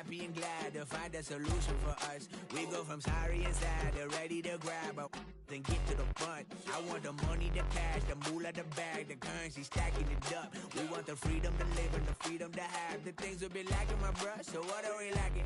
happy and glad to find a solution for us. We go from sorry and sad to ready to grab a then get to the front. I want the money, the cash, the moolah, the bag, the currency, stacking it up. We want the freedom to live and the freedom to have. The things will be lacking, my bruh, so what are we lacking?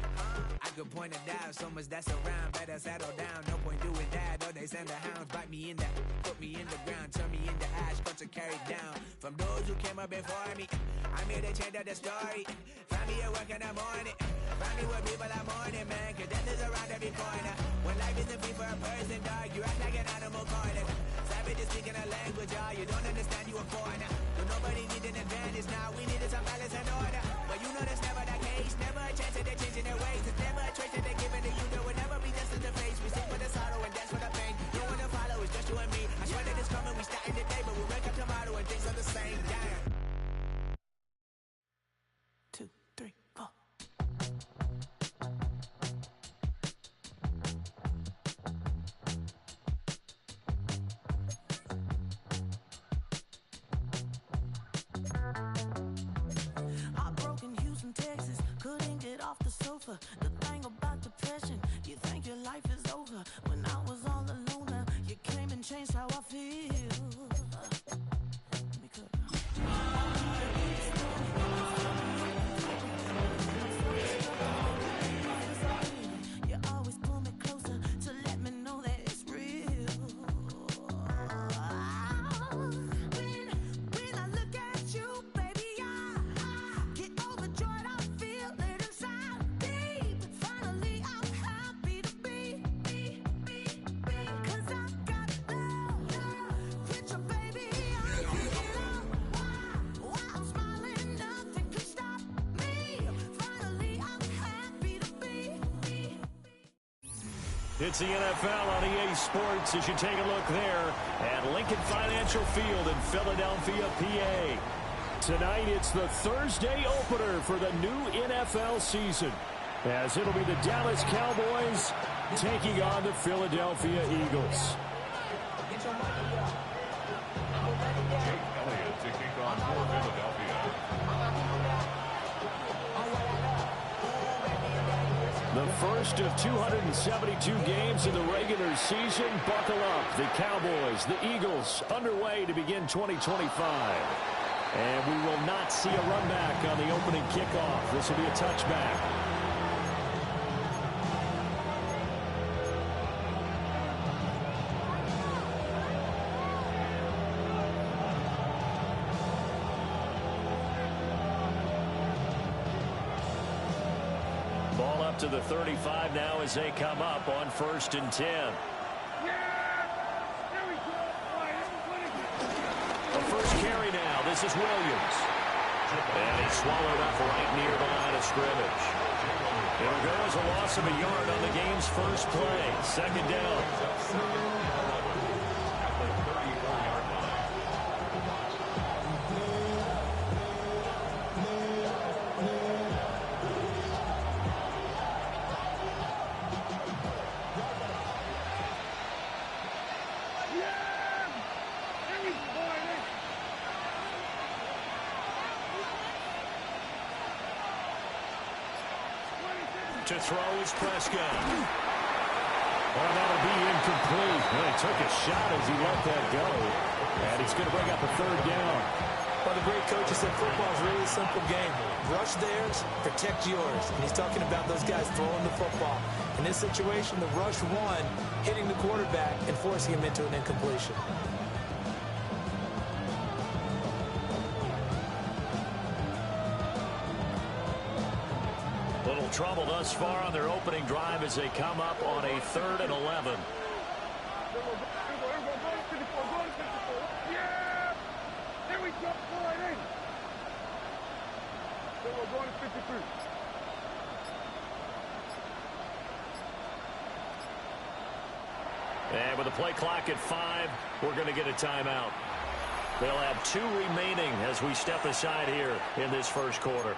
I could point it out, so much that's around. Better settle down, no point doing that. Or they send the hounds, bite me in the, put me in the ground, turn me into ash, cuts are carried down. From those who came up before me, I'm here to change up the story. Find me at work in the morning, find me where people are mourning, man, cause death is around every corner. When life isn't free for a person, dog, you act like an animal corner. Savage is speaking a language, y'all, you don't understand, you a foreigner. But nobody needs an advantage now, we needed some balance and order. But you know that's never the case, never a chance that they're changing their ways. It's never a choice that they're giving to you, there will never be just in the face. We sing for the sorrow and dance for the pain. No one to follow, it's just you and me. I swear that it's coming, we starting today, but we wake up tomorrow and things are the same. Damn. 2, 3, 4. Texas, couldn't get off the sofa. The thing about depression, you think your life is over. When I was all alone, now you came and changed how I feel. Let me cook. You always pull me closer to let me know that it's real. When I look at you, baby, I get overjoyed. It's the NFL on EA Sports as you take a look there at Lincoln Financial Field in Philadelphia, PA. Tonight, it's the Thursday opener for the new NFL season, as it'll be the Dallas Cowboys taking on the Philadelphia Eagles. Jake Elliott to kick on for Philadelphia. The first of 272 games in the regular season. Buckle up. The Cowboys, the Eagles, underway to begin 2025. And we will not see a run back on the opening kickoff. This will be a touchback. Ball up to the 35 now as they come up on 1st and 10. The first carry now. This is Williams. And he's swallowed up right near the line of scrimmage. It'll go as a loss of a yard on the game's first play. Second down. To throw is Prescott. Well, that'll be incomplete. Well, he took a shot as he let that go. And it's going to bring up a third down. Well, the great coach said football is really a simple game. Rush theirs, protect yours. And he's talking about those guys throwing the football. In this situation, the rush one, hitting the quarterback and forcing him into an incompletion. Little trouble thus far on their opening drive as they come up on a 3rd and 11. Yeah! There we go. Go right in. So we're going to 53. And with the play clock at 5, we're going to get a timeout. They'll have 2 remaining as we step aside here in this first quarter.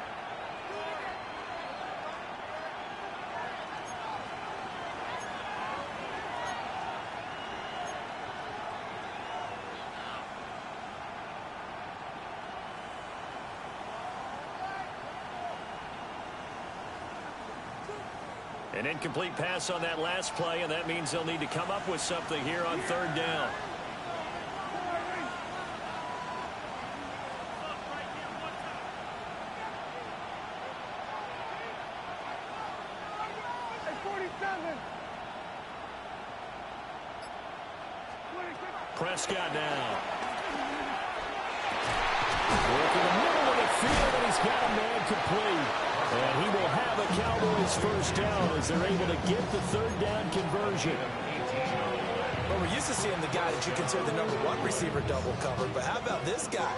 An incomplete pass on that last play, and that means they'll need to come up with something here on third down. Prescott now. Working the middle of the field, and he's got a man complete. And he will have a Cowboys first down as they're able to get the third down conversion. Well, we're used to seeing the guy that you consider the number one receiver double covered, but how about this guy?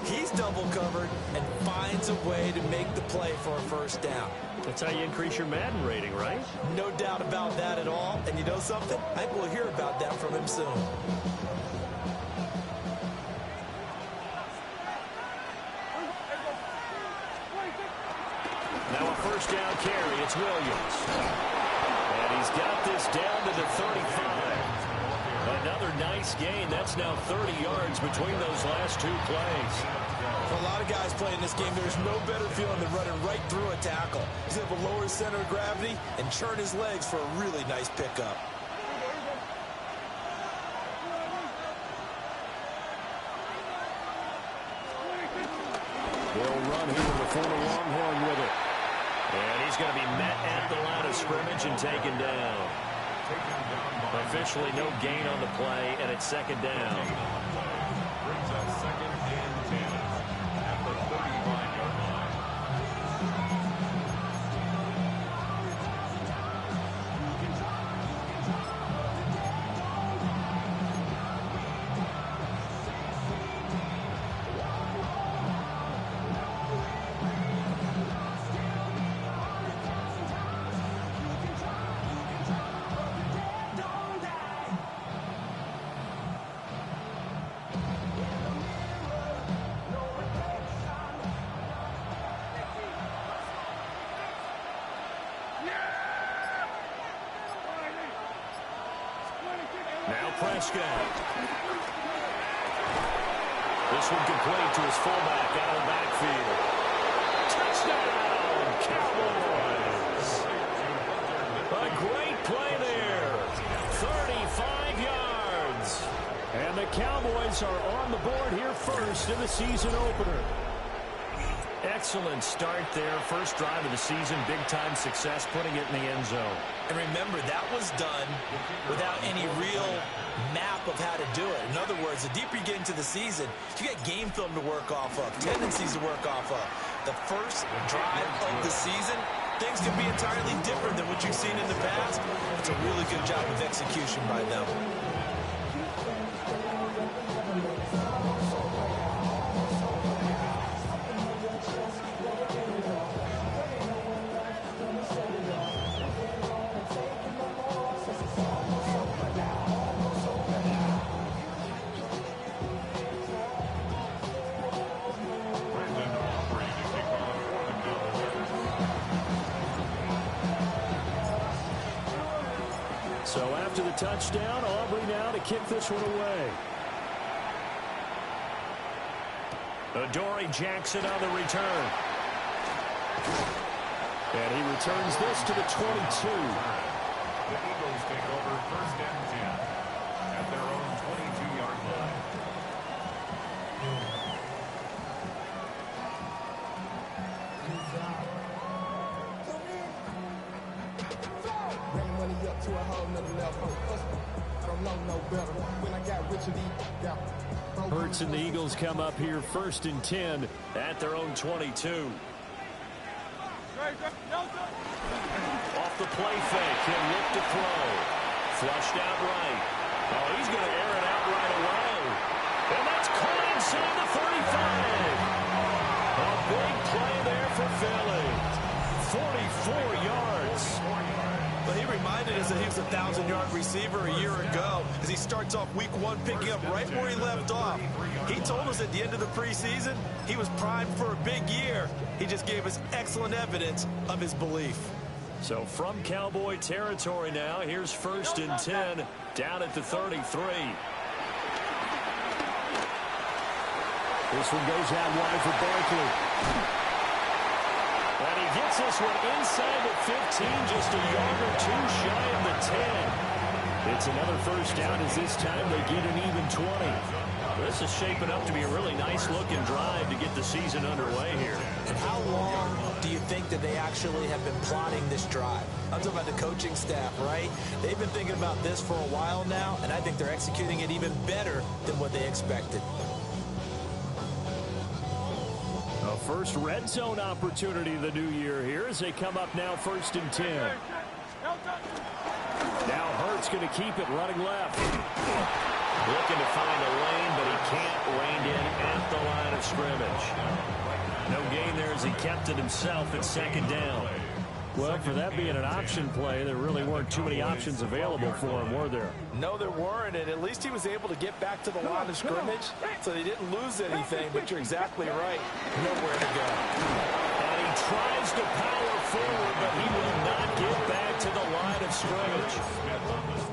He's double covered and finds a way to make the play for a first down. That's how you increase your Madden rating, right? No doubt about that at all. And you know something? I think we'll hear about that from him soon. Now a first down carry. It's Williams. And he's got this down to the 35. Another nice gain. That's now 30 yards between those last two plays. For a lot of guys playing this game, there's no better feeling than running right through a tackle. He's able to lower his center of gravity and churn his legs for a really nice pickup. They'll run here with a former Longhorn with it. And he's going to be met at the line of scrimmage and taken down. Officially no gain on the play, and it's second down. Brings up 2nd and 10 at the 35-yard line. Now Prescott. This one complete to his fullback out of the backfield. Touchdown, Cowboys! A great play there. 35 yards. And the Cowboys are on the board here first in the season opener. Excellent start there. First drive of the season. Big-time success, putting it in the end zone. And remember, that was done without any real map of how to do it. In other words, the deeper you get into the season, you get game film to work off of, tendencies to work off of. The first drive of the season, things can be entirely different than what you've seen in the past. It's a really good job of execution by them. So after the touchdown, Aubrey now to kick this one away. Adoree Jackson on the return. And he returns this to the 22. The Eagles take over 1st and 10 at their own 22-yard line. Hurts and the Eagles come up here 1st and 10 at their own 22. Off the play fake, he'll look to throw. Flushed out right. Oh, he's going to air it out right away. And that's caught inside the 35. A big play there for Philly. 44 yards. But he reminded us that he was a 1,000-yard receiver a year ago as he starts off week 1 picking up right where he left off. He told us at the end of the preseason he was primed for a big year. He just gave us excellent evidence of his belief. So from Cowboy territory now, here's 1st and 10 down at the 33. This one goes out wide for Barkley. And he gets this one inside the 15, just a yard or two shy of the 10. It's another first down as this time they get an even 20. This is shaping up to be a really nice-looking drive to get the season underway here. And how long do you think that they actually have been plotting this drive? I'm talking about the coaching staff, right? They've been thinking about this for a while now, and I think they're executing it even better than what they expected. A first red zone opportunity the new year here as they come up now 1st and 10. Now Hurts going to keep it running left. Looking to find a lane, but he can't rein in at the line of scrimmage. No gain there as he kept it himself at 2nd down. Well, for that being an option play, there really weren't too many options available for him, were there? No, there weren't, and at least he was able to get back to the line of scrimmage, so he didn't lose anything, but you're exactly right. Nowhere to go. And he tries to power forward, but he will not get back to the line of scrimmage.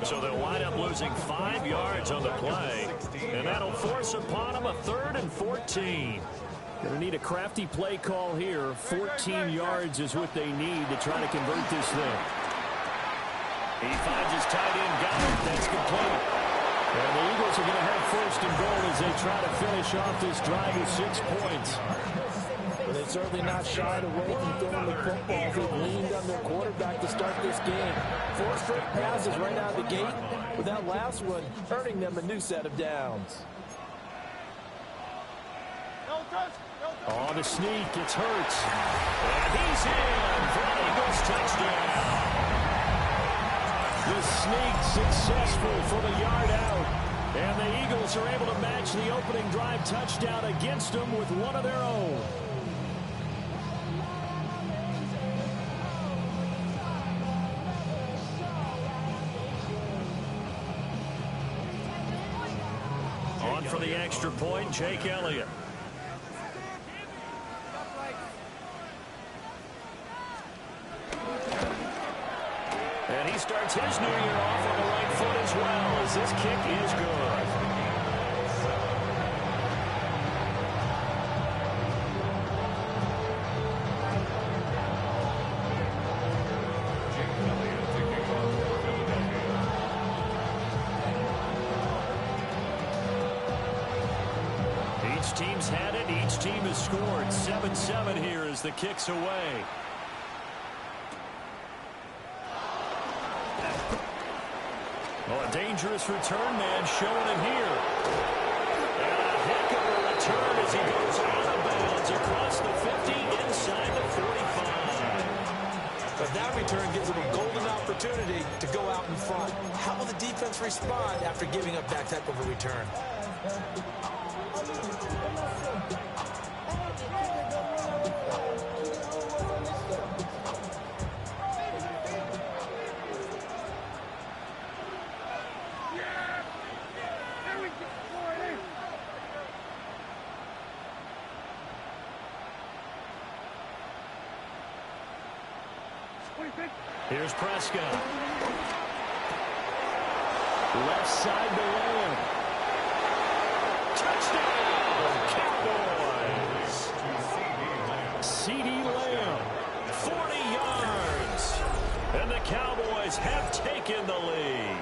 So they'll wind up losing 5 yards on the play, and that'll force upon him a 3rd and 14. Going to need a crafty play call here. 14 yards is what they need to try to convert this thing. he finds his tight end, got it. That's complete. And the Eagles are going to have 1st and goal as they try to finish off this drive with 6 points. Well, they've certainly not shied away from throwing the football. They've leaned on their quarterback to start this game. 4 straight passes right out of the gate, with that last one earning them a new set of downs. On the sneak, it's Hurts. And he's in for an Eagles touchdown. The sneak successful from a yard out. And the Eagles are able to match the opening drive touchdown against them with one of their own. On for the extra point, Jake Elliott. And he starts his new year off on the right foot as well, as this kick is good. Each team's had it. Each team has scored. 7-7 here as the kick's away. Oh, a dangerous return man showing it here. And a heck of a return as he goes out of bounds across the 50 inside the 45. But that return gives them a golden opportunity to go out in front. How will the defense respond after giving up that type of a return? Here's Prescott. Left side to Lamb. Touchdown, Cowboys. C.D. Lamb, 40 yards. And the Cowboys have taken the lead.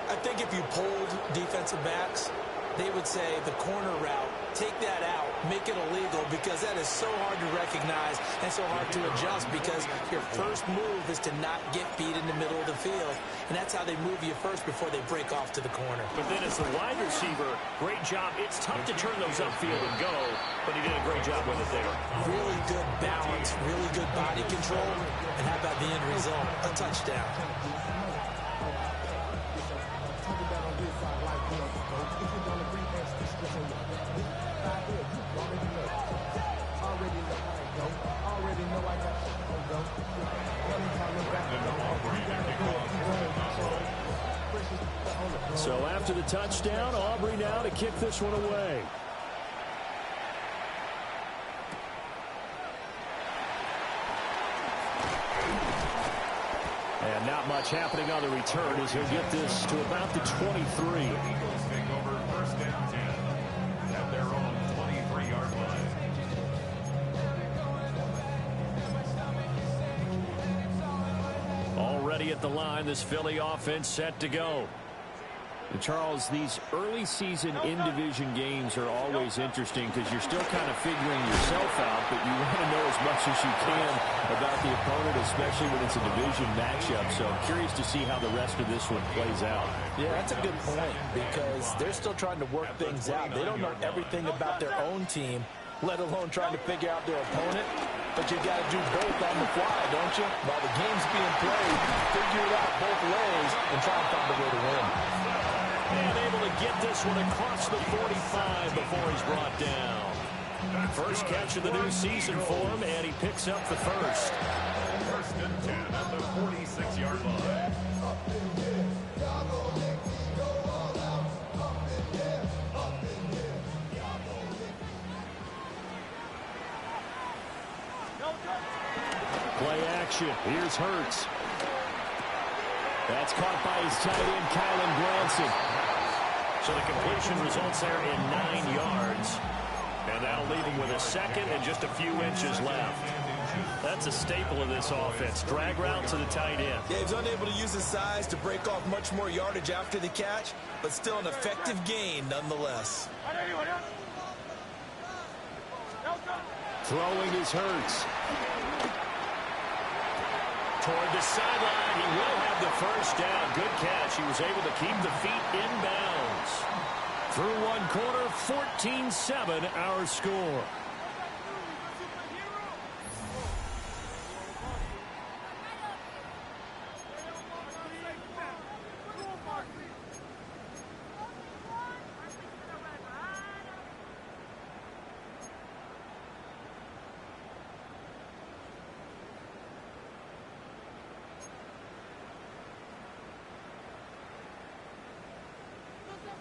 I think if you polled defensive backs, they would say the corner route, take that out, make it illegal, because that is so hard to recognize and so hard to adjust, because your first move is to not get beat in the middle of the field, and that's how they move you first before they break off to the corner. But then as the wide receiver, great job. It's tough to turn those upfield and go, but he did a great job with it there. Really good balance, really good body control, and how about the end result? A touchdown. So after the touchdown, Aubrey now to kick this one away. And not much happening on the return as he'll get this to about the 23. Eagles take over 1st and 10 at their own 23-yard line. ready at the line. This Philly offense set to go. And Charles, these early season in-division games are always interesting because you're still kind of figuring yourself out, but you want to know as much as you can about the opponent, especially when it's a division matchup. So I'm curious to see how the rest of this one plays out. Yeah, that's a good point because they're still trying to work things out. They don't know everything about their own team, let alone trying to figure out their opponent. But you got to do both on the fly, don't you? While the game's being played, figure it out both ways and try and find a way to win. And able to get this one across the 45 before he's brought down. First catch of the new season for him, and he picks up the first. First and 10 at the 46-yard line. Play action. Here's Hurts. That's caught by his tight end, Kylan Bronson. So the completion results there in 9 yards. And that'll leave him with a second and just a few inches left. That's a staple of this offense. Drag route to the tight end. Yeah, he was unable to use his size to break off much more yardage after the catch, but still an effective gain nonetheless. Throwing is Hurts. Toward the sideline, he will have the first down. Good catch. He was able to keep the feet inbounds. Through one quarter, 14-7 our score.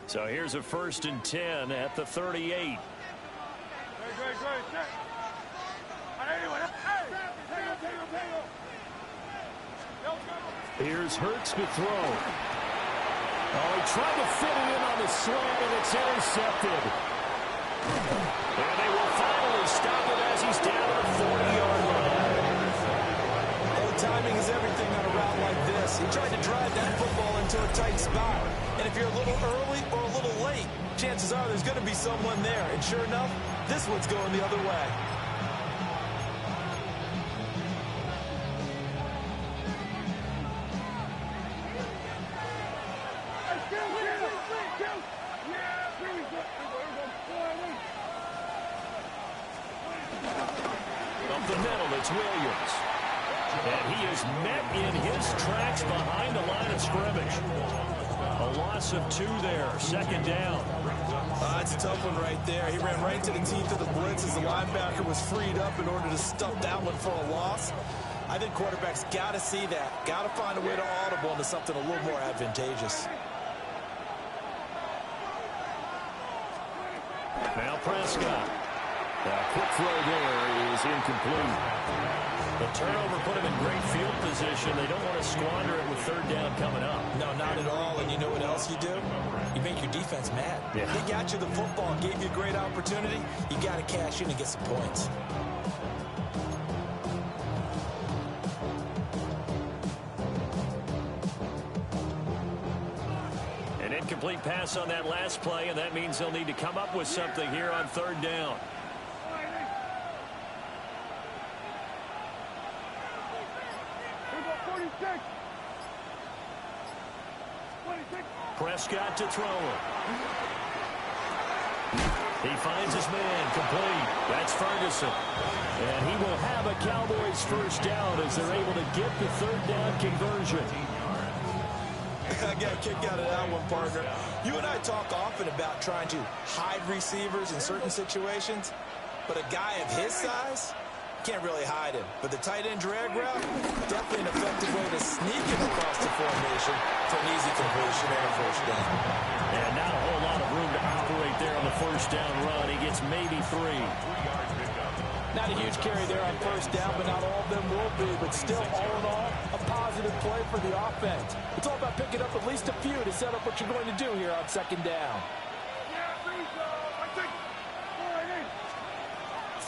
So here's a 1st and 10 at the 38. Here's Hurts to throw. Oh, he tried to fit it in on the slant, and it's intercepted. And they will finally stop it as he's down at the 40-yard line. Well, timing is everything on a route like this. He tried to drive that football into a tight spot. And if you're a little early or a little late, chances are there's going to be someone there. And sure enough, this one's going the other way. Up the middle, it's Williams. And he is met in his tracks behind the line of scrimmage. A loss of 2 there, 2nd down. That's a tough one right there. He ran right to the teeth of the blitz as the linebacker was freed up in order to stuff that one for a loss. I think quarterbacks got to see that. Got to find a way to audible into something a little more advantageous. Now Prescott. A quick throw there is incomplete. The turnover put him in great field position. They don't want to squander it with 3rd down coming up. No, not at all. And you know what else you do? You make your defense mad. Yeah. They got you the football, gave you a great opportunity. You got to cash in and get some points. An incomplete pass on that last play, and that means they'll need to come up with something here on 3rd down. Prescott to throw it. He finds his man complete. That's Ferguson. And he will have a Cowboys first down as they're able to get the 3rd down conversion. I got a kick out of that one, partner. You and I talk often about trying to hide receivers in certain situations, but a guy of his size can't really hide him. But the tight end drag route, definitely an effective way to sneak him across the formation for an easy completion and a first down. And not a whole lot of room to operate there on the first down run. He gets maybe 3. Not a huge carry there on first down, but not all of them will be. But still, all in all, a positive play for the offense. It's all about picking up at least a few to set up what you're going to do here on 2nd down.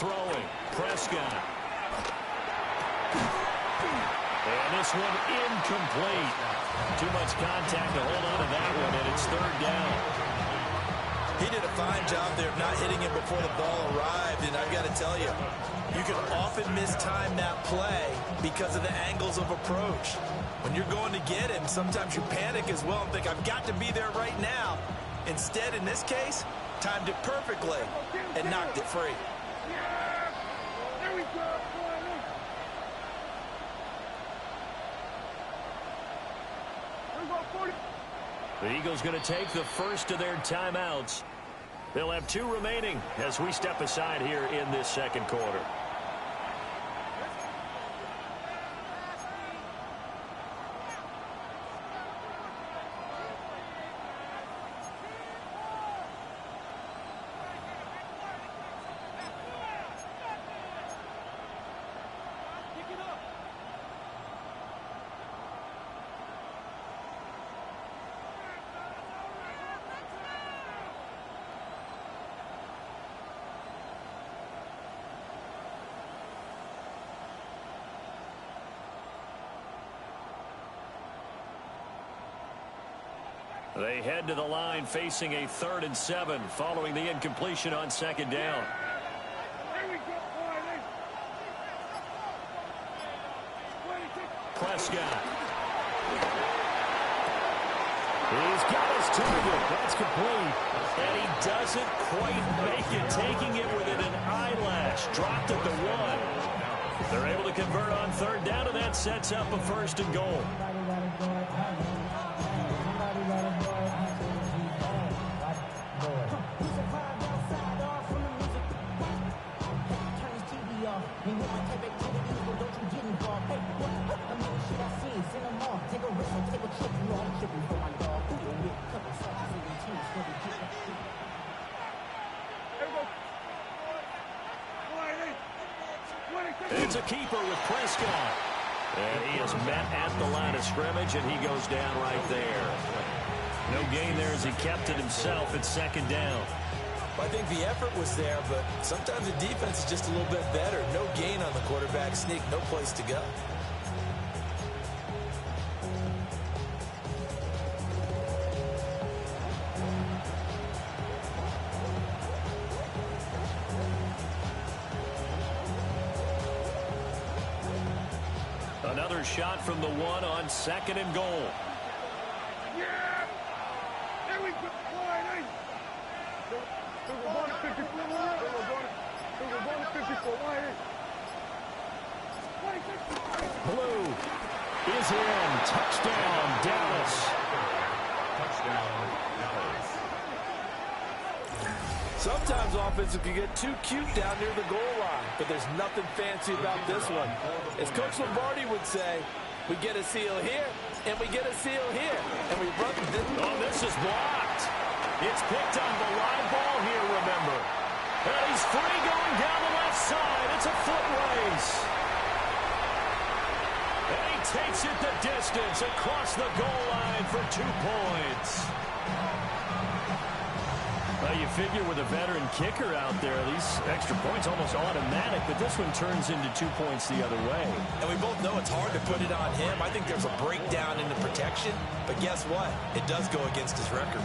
Throwing. Prescott. And this one incomplete. Too much contact to hold on to that one, and it's third down. He did a fine job there of not hitting him before the ball arrived, and I've got to tell you, you can often mistime that play because of the angles of approach. When you're going to get him, sometimes you panic as well and think, I've got to be there right now. Instead, in this case, timed it perfectly and knocked it free. There we go. The Eagles going to take the first of their timeouts. They'll have 2 remaining as we step aside here in this second quarter. They head to the line facing a 3rd and 7 following the incompletion on second down. Prescott. He's got his target. That's complete. And he doesn't quite make it, taking it within an eyelash. Dropped at the 1. They're able to convert on third down, and that sets up a 1st and goal. It's a keeper with Prescott. And he is met at the line of scrimmage, and he goes down right there. No gain there as he kept it himself at 2nd down. I think the effort was there, but sometimes the defense is just a little bit better. No gain on the quarterback sneak, no place to go. Another shot from the 1 on 2nd and goal. Yeah! There we go. We're going to 54. We're going to 54. Blue is in. Touchdown, Dallas. Touchdown, Dallas. Sometimes offenses can get too cute down near the goal line, but there's nothing fancy about this one. As Coach Lombardi would say, we get a seal here, and we get a seal here, and we run this. Oh, this is blocked. It's picked on the live ball here, remember. And he's free going down the left side. It's a foot race. And he takes it the distance across the goal line for 2 points. Well, you figure with a veteran kicker out there, these extra points almost automatic, but this one turns into 2 points the other way. And we both know it's hard to put it on him. I think there's a breakdown in the protection, but guess what? It does go against his record.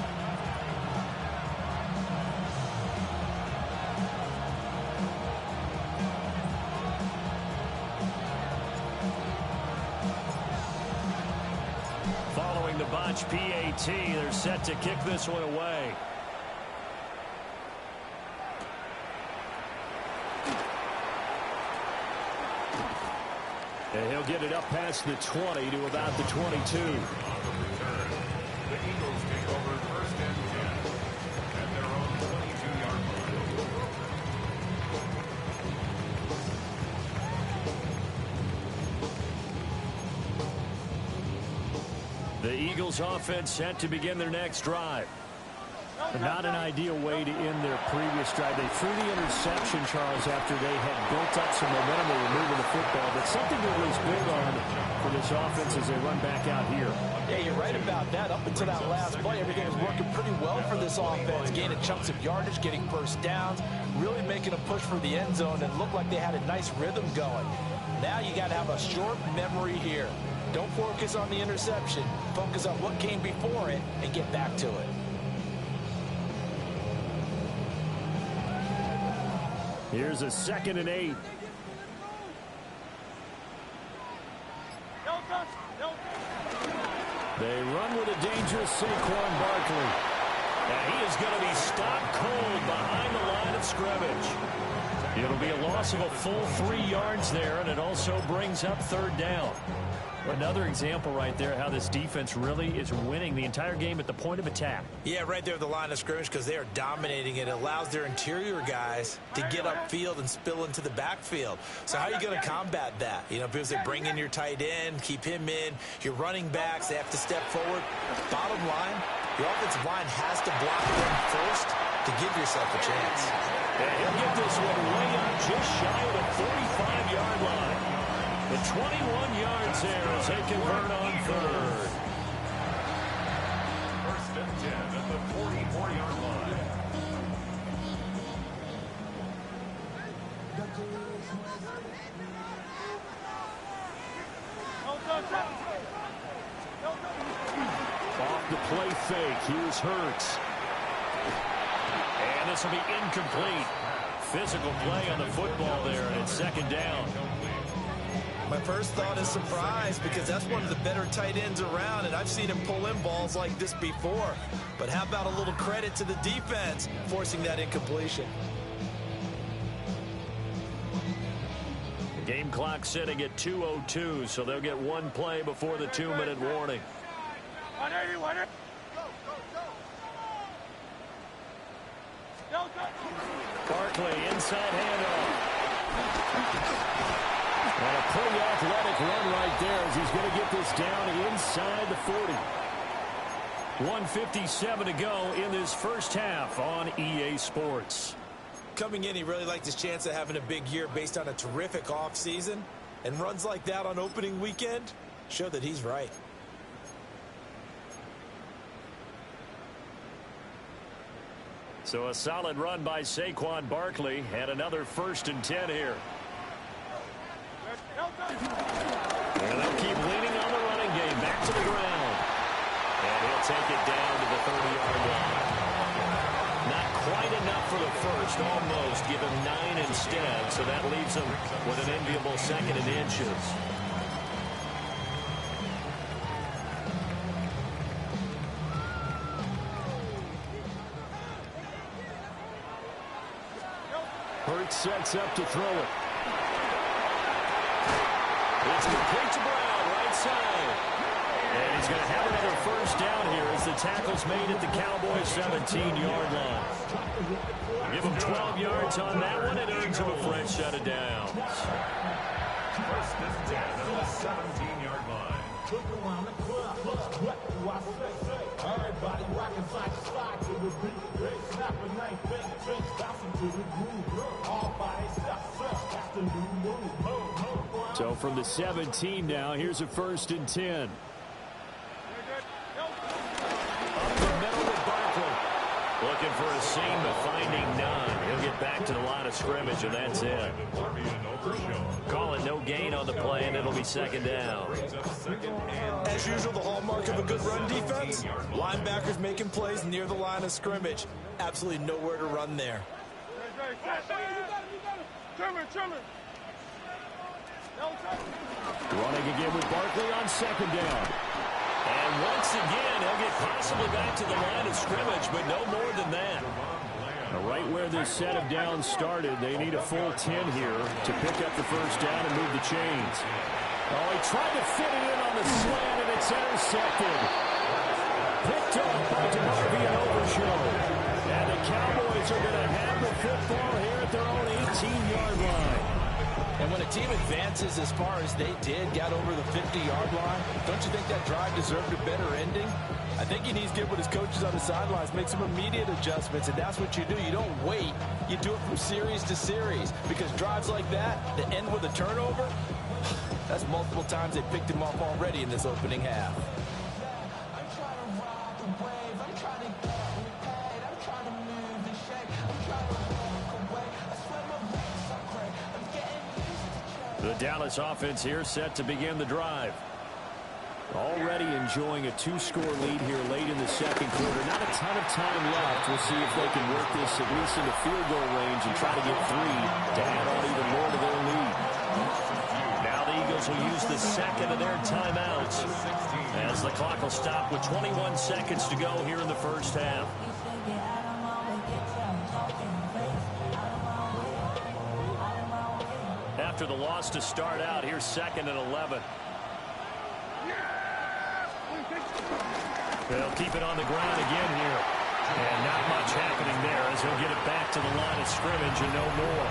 Following the botch PAT, they're set to kick this one away. And he'll get it up past the 20 to about the 22. On the return, the Eagles take over 1st and 10 at their own 22-yard line. The Eagles offense set to begin their next drive. Not an ideal way to end their previous drive. They threw the interception, Charles, after they had built up some momentum. They were moving the football, but something that was big on for this offense as they run back out here. Yeah, you're right about that. Up until that last play, everything was working pretty well for this offense. Gaining chunks of yardage, getting first downs, really making a push for the end zone, and looked like they had a nice rhythm going. Now you got to have a short memory here. Don't focus on the interception. Focus on what came before it and get back to it. Here's a 2nd and 8. They run with a dangerous Saquon Barkley. And he is going to be stopped cold behind the line of scrimmage. It'll be a loss of a full 3 yards there, and it also brings up 3rd down. Another example right there how this defense really is winning the entire game at the point of attack. Yeah, right there at the line of scrimmage because they are dominating it. It allows their interior guys to get upfield and spill into the backfield. So how are you going to combat that? You know, because they bring in your tight end, keep him in. Your running backs, they have to step forward. Bottom line, your offensive line has to block them first to give yourself a chance. And he'll get this one way up just shy of the 45-yard line. The 21 yards there as they convert on 3rd. 1st and 10 at the 44-yard line. Off the play fake. Here's Hurts. And this will be incomplete. Physical play on the football there, and it's 2nd down. My first thought is surprise because that's one of the better tight ends around, and I've seen him pull in balls like this before. But how about a little credit to the defense forcing that incompletion? The game clock sitting at 2:02, so they'll get one play before the 2-minute warning. Barkley inside handoff. And a pretty athletic run right there as he's going to get this down inside the 40. 1:57 to go in this first half on EA Sports. Coming in, he really liked his chance of having a big year based on a terrific offseason. And runs like that on opening weekend show that he's right. So a solid run by Saquon Barkley and another 1st and 10 here. And they'll keep leaning on the running game. Back to the ground. And he'll take it down to the 30-yard line. Not quite enough for the first. Almost. Give him 9 instead. So that leaves him with an enviable 2nd and inches. Hurts sets up to throw it. It's complete to Brown, right side. And he's going to have another 1st down here as the tackle's made at the Cowboys' 17-yard line. Give him 12 yards on that one. It earns him a fresh set of downs. 1st and 10 at the 17-yard line. Everybody rocking side to side to the beat. Snapping night, bouncing to the groove. All by themselves, that's the new move. So from the 17 now, here's a 1st and 10. Up the middle with Barkley. Looking for a seam, but finding none. He'll get back to the line of scrimmage, and that's it. Call it no gain on the play, and it'll be 2nd down. As usual, the hallmark of a good run defense, linebackers making plays near the line of scrimmage. Absolutely nowhere to run there. Running again with Barkley on 2nd down. And once again, he'll get possibly back to the line of scrimmage, but no more than that. Now, right where this set of downs started, they need a full 10 here to pick up the 1st down and move the chains. Oh, he tried to fit it in on the slant, and it's intercepted. Picked up by DeMarvin and Overshow. And the Cowboys are going to have the football here at their own 18-yard line. And when a team advances as far as they did, got over the 50-yard line, don't you think that drive deserved a better ending? I think he needs to get with his coaches on the sidelines, make some immediate adjustments, and that's what you do. You don't wait. You do it from series to series, because drives like that end with a turnover, that's multiple times they picked him off already in this opening half. The Dallas offense here set to begin the drive. Already enjoying a 2-score lead here late in the second quarter. Not a ton of time left. We'll see if they can work this at least into field goal range and try to get 3 to add on even more to their lead. Now the Eagles will use the second of their timeouts as the clock will stop with 21 seconds to go here in the first half. After the loss to start out, here's 2nd and 11. They'll keep it on the ground again here. And not much happening there as he'll get it back to the line of scrimmage and no more.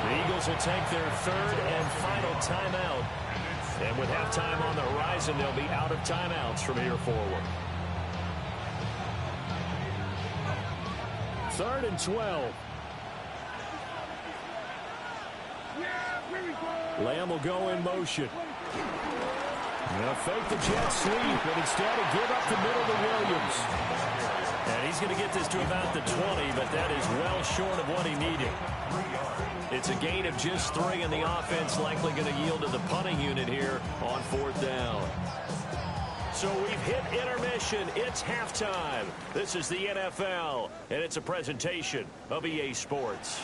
The Eagles will take their 3rd and final timeout. And with halftime on the horizon, they'll be out of timeouts from here forward. 3rd and 12. Lamb will go in motion. They'll fake the jet sweep, but instead of give up the middle to Williams. And he's going to get this to about the 20, but that is well short of what he needed. It's a gain of just 3, and the offense likely going to yield to the punting unit here on 4th down. So we've hit intermission. It's halftime. This is the NFL, and it's a presentation of EA Sports.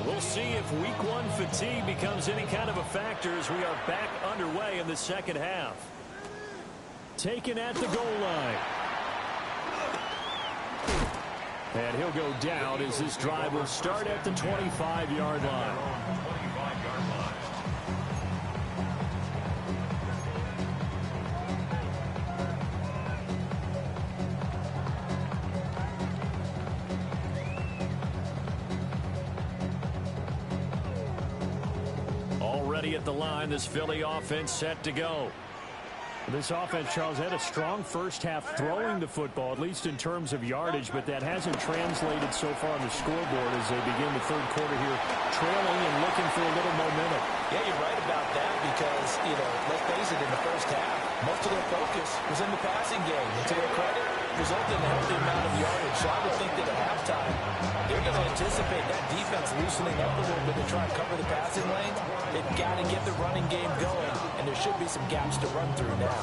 We'll see if week 1 fatigue becomes any kind of a factor as we are back underway in the second half. Taken at the goal line. And he'll go down as this drive will start at the 25-yard line. At the line, this Philly offense set to go. This offense, Charles, had a strong first half throwing the football, at least in terms of yardage, but that hasn't translated so far on the scoreboard as they begin the 3rd quarter here, trailing and looking for a little momentum. Yeah, you're right about that because, let's face it, in the first half, most of their focus was in the passing game. And to their credit, resulted in a healthy amount of yardage. So I would think that at halftime, they're going to anticipate that defense loosening up a little bit to try and cover the passing lane. They've got to get the running game going, and there should be some gaps to run through now.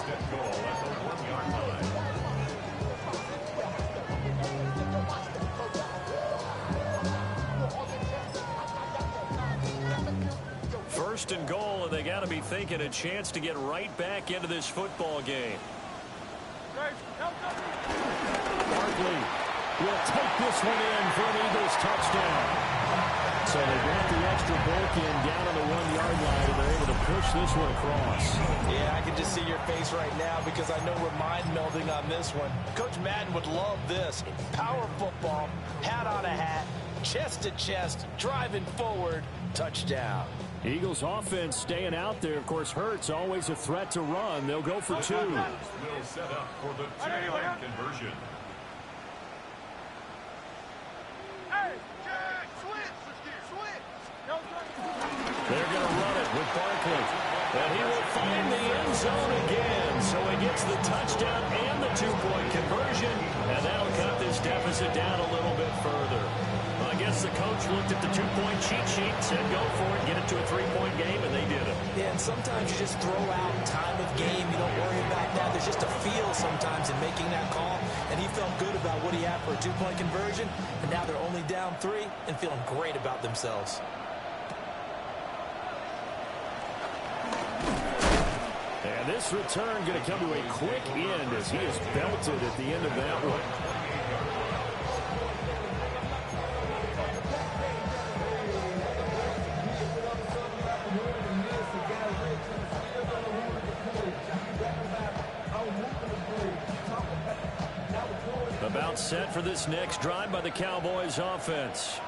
First and goal, and they got to be thinking a chance to get right back into this football game. Barkley will take this one in for an Eagles touchdown. So they got the extra bulk in down on the 1-yard line, and they're able to push this one across. Yeah, I can just see your face right now because I know we're mind melding on this one. Coach Madden would love this. Power football, hat on a hat, chest to chest, driving forward, touchdown. Eagles offense staying out there. Of course, Hurts always a threat to run. They'll go for 2. Will set up for the 2-point conversion. They're going to run it with Barkley. And he will find the end zone again. So he gets the touchdown and the 2-point conversion. And that'll cut this deficit down a little bit further. Well, I guess the coach looked at the 2-point cheat sheet, said go for it, get it to a 3-point game, and they did it. Yeah, and sometimes you just throw out time of game. You don't worry about that. There's just a feel sometimes in making that call. And he felt good about what he had for a 2-point conversion. And now they're only down 3 and feeling great about themselves. And this return going to come to a quick end as he is belted at the end of that one. About set for this next drive by the Cowboys offense.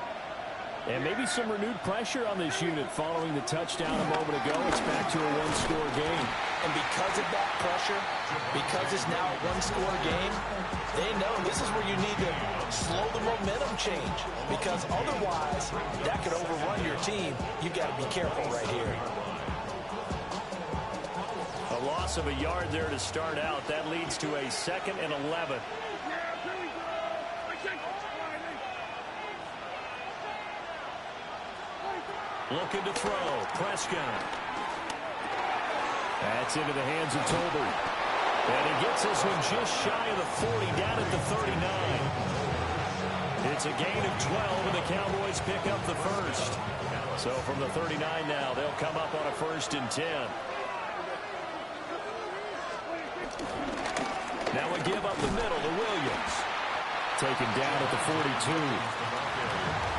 And maybe some renewed pressure on this unit following the touchdown a moment ago. It's back to a one-score game. And because of that pressure, because it's now a one-score game, they know this is where you need to slow the momentum change. Because otherwise, that could overrun your team. You've got to be careful right here. A loss of a yard there to start out. That leads to a 2nd and 11. Looking to throw. Prescott. That's into the hands of Tolbert. And he gets this one just shy of the 40, down at the 39. It's a gain of 12, and the Cowboys pick up the first. So from the 39 now, they'll come up on a 1st and 10. Now we give up the middle to Williams. Taken down at the 42.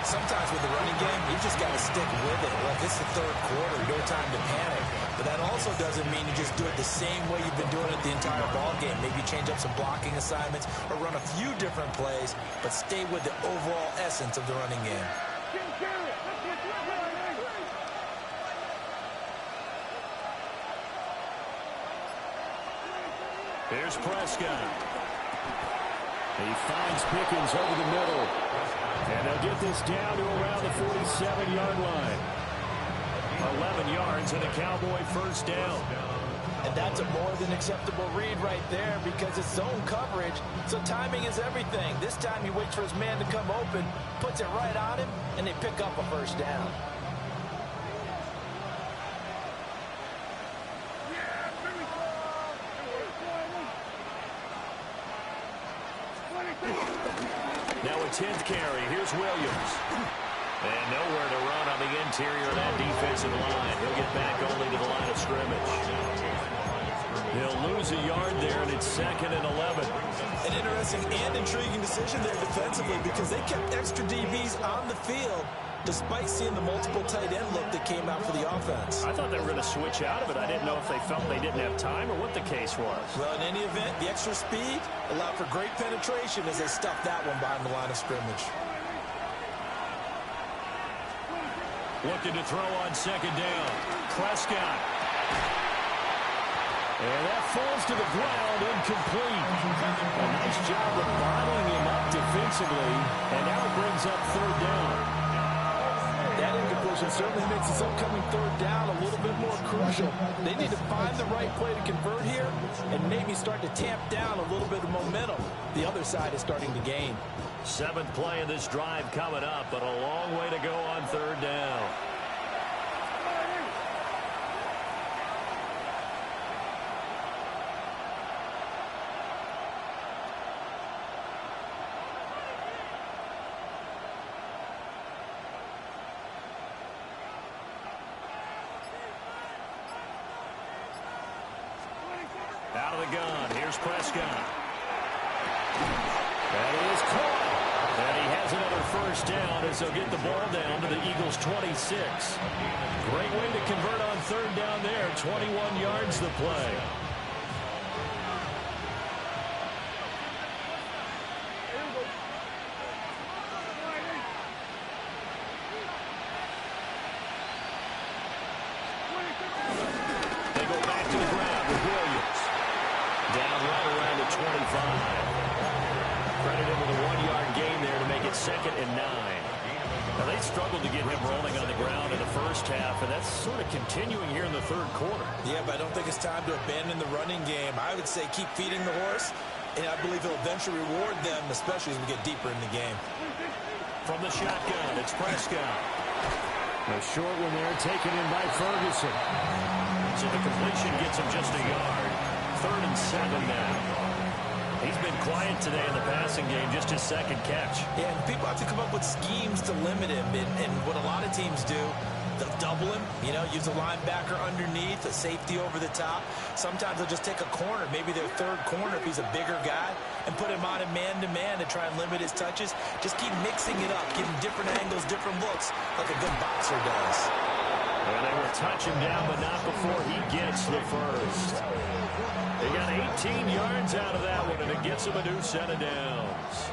Sometimes with the running game, you just got to stick with it. Look, it's the 3rd quarter, no time to panic. But that also doesn't mean you just do it the same way you've been doing it the entire ball game. Maybe change up some blocking assignments or run a few different plays, but stay with the overall essence of the running game. Here's Prescott. He finds Pickens over the middle. And they'll get this down to around the 47-yard line. 11 yards and a Cowboy 1st down. And that's a more than acceptable read right there because it's zone coverage, so timing is everything. This time he waits for his man to come open, puts it right on him, and they pick up a 1st down. Now a 10th carry. Here's Williams. And nowhere to run on the interior of that defensive line. He'll get back only to the line of scrimmage. He'll lose a yard there, and it's 2nd and 11. An interesting and intriguing decision there defensively because they kept extra DBs on the field despite seeing the multiple tight end look that came out for the offense. I thought they were going to switch out of it. I didn't know if they felt they didn't have time or what the case was. Well, in any event, the extra speed allowed for great penetration as they stuffed that one behind the line of scrimmage. Looking to throw on 2nd down. Prescott. And that falls to the ground, incomplete. A nice job of bottling him up defensively, and now it brings up 3rd down. That incompletion certainly makes this upcoming 3rd down a little bit more crucial. They need to find the right play to convert here and maybe start to tamp down a little bit of momentum. The other side is starting to gain. 7th play of this drive coming up, but a long way to go on 3rd down. Out of the gun, here's Prescott. That is caught. And he has another 1st down as they'll get the ball down to the Eagles' 26. Great way to convert on 3rd down there. 21 yards the play. They go back to the ground with Williams. Down right around the 25. Credited with a 1-yard gain there to make it 2nd and 9. Now, they struggled to get him rolling on the ground in the 1st half, and that's sort of continuing here in the 3rd quarter. Yeah, but I don't think it's time to abandon the running game. I would say keep feeding the horse, and I believe he'll eventually reward them, especially as we get deeper in the game. From the shotgun, it's Prescott. A short one there taken in by Ferguson. So the completion gets him just a yard. 3rd and 7 now. He's been quiet today in the passing game, just his 2nd catch. Yeah, and people have to come up with schemes to limit him. And what a lot of teams do, they'll double him, use a linebacker underneath, a safety over the top. Sometimes they'll just take a corner, maybe their 3rd corner if he's a bigger guy, and put him on a man-to-man to try and limit his touches. Just keep mixing it up, give him different angles, different looks, like a good boxer does. And they will touch him down, but not before he gets the 1st. They got 18 yards out of that one, and it gets him a new set of downs.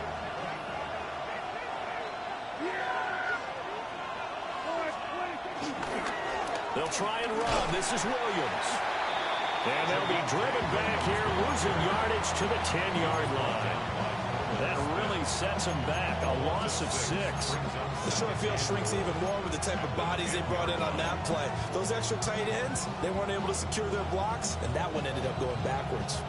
They'll try and run. This is Williams. And they'll be driven back here, losing yardage to the 10-yard line. That really sets them back. A loss of 6. The short field shrinks even more with the type of bodies they brought in on that play. Those extra tight ends, they weren't able to secure their blocks, and that one ended up going backwards.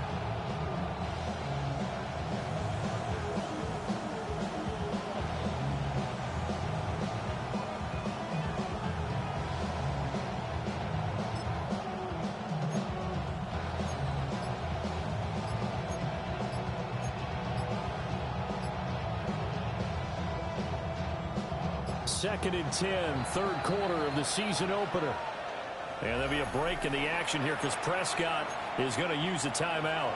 Second and 10, third quarter of the season opener. And there'll be a break in the action here because Prescott is going to use a timeout.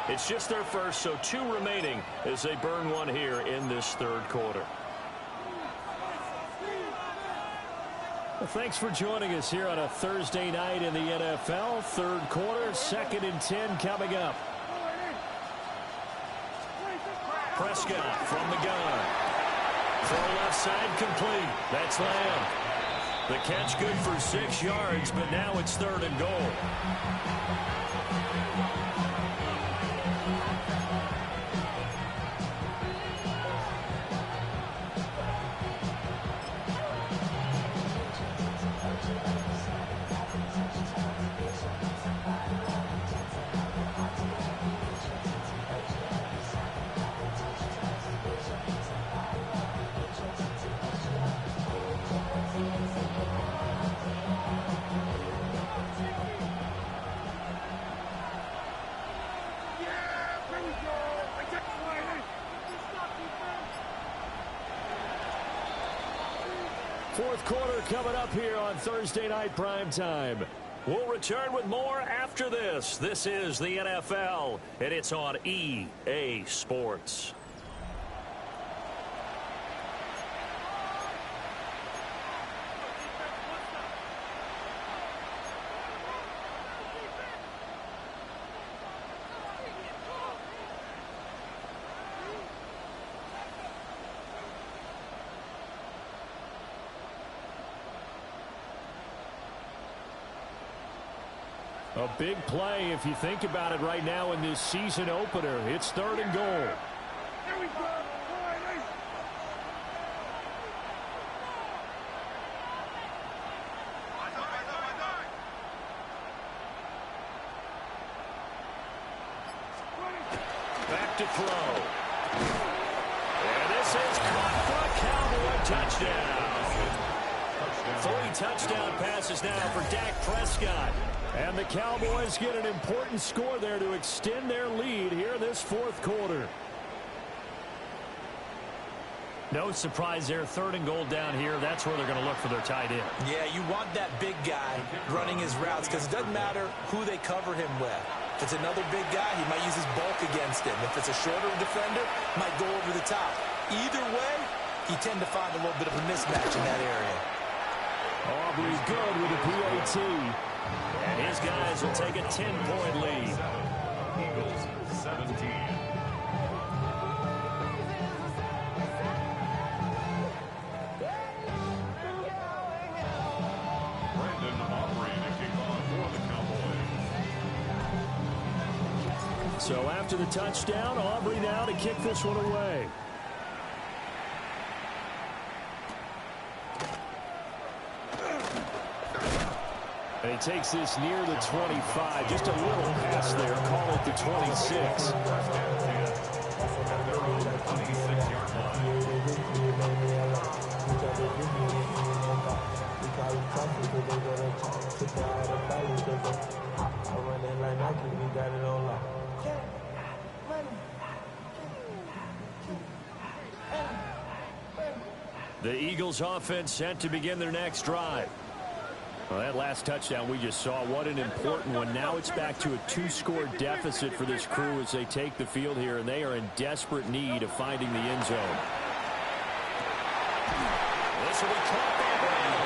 It's just their first, so 2 remaining as they burn one here in this third quarter. Well, thanks for joining us here on a Thursday night in the NFL. Third quarter, second and 10 coming up. Prescott from the gun. Throw left side complete. That's Lamb. The catch good for 6 yards, but now it's third and goal. Fourth quarter coming up here on Thursday Night Primetime. We'll return with more after this. This is the NFL, and it's on EA Sports. A big play if you think about it right now in this season opener. It's third and goal. Here we go. Back to throw. And this is caught for a Cowboy touchdown. 3 touchdown passes now for Dak Prescott. And the Cowboys get an important score there to extend their lead here this fourth quarter. No surprise there. Third and goal down here. That's where they're going to look for their tight end. Yeah, you want that big guy running his routes because it doesn't matter who they cover him with. If it's another big guy, he might use his bulk against him. If it's a shorter defender, might go over the top. Either way, you tend to find a little bit of a mismatch in that area. Aubrey's good with a PAT. And his guys will take a 10-point lead. Eagles 17. Brandon Aubrey to kick off for the Cowboys. So after the touchdown, Aubrey now to kick this one away. And he takes this near the 25. Just a little pass there. Call it the 26. The Eagles offense set to begin their next drive. Well, that last touchdown we just saw, what an important one. Now it's back to a 2-score deficit for this crew as they take the field here, and they are in desperate need of finding the end zone. This will be caught by Brown.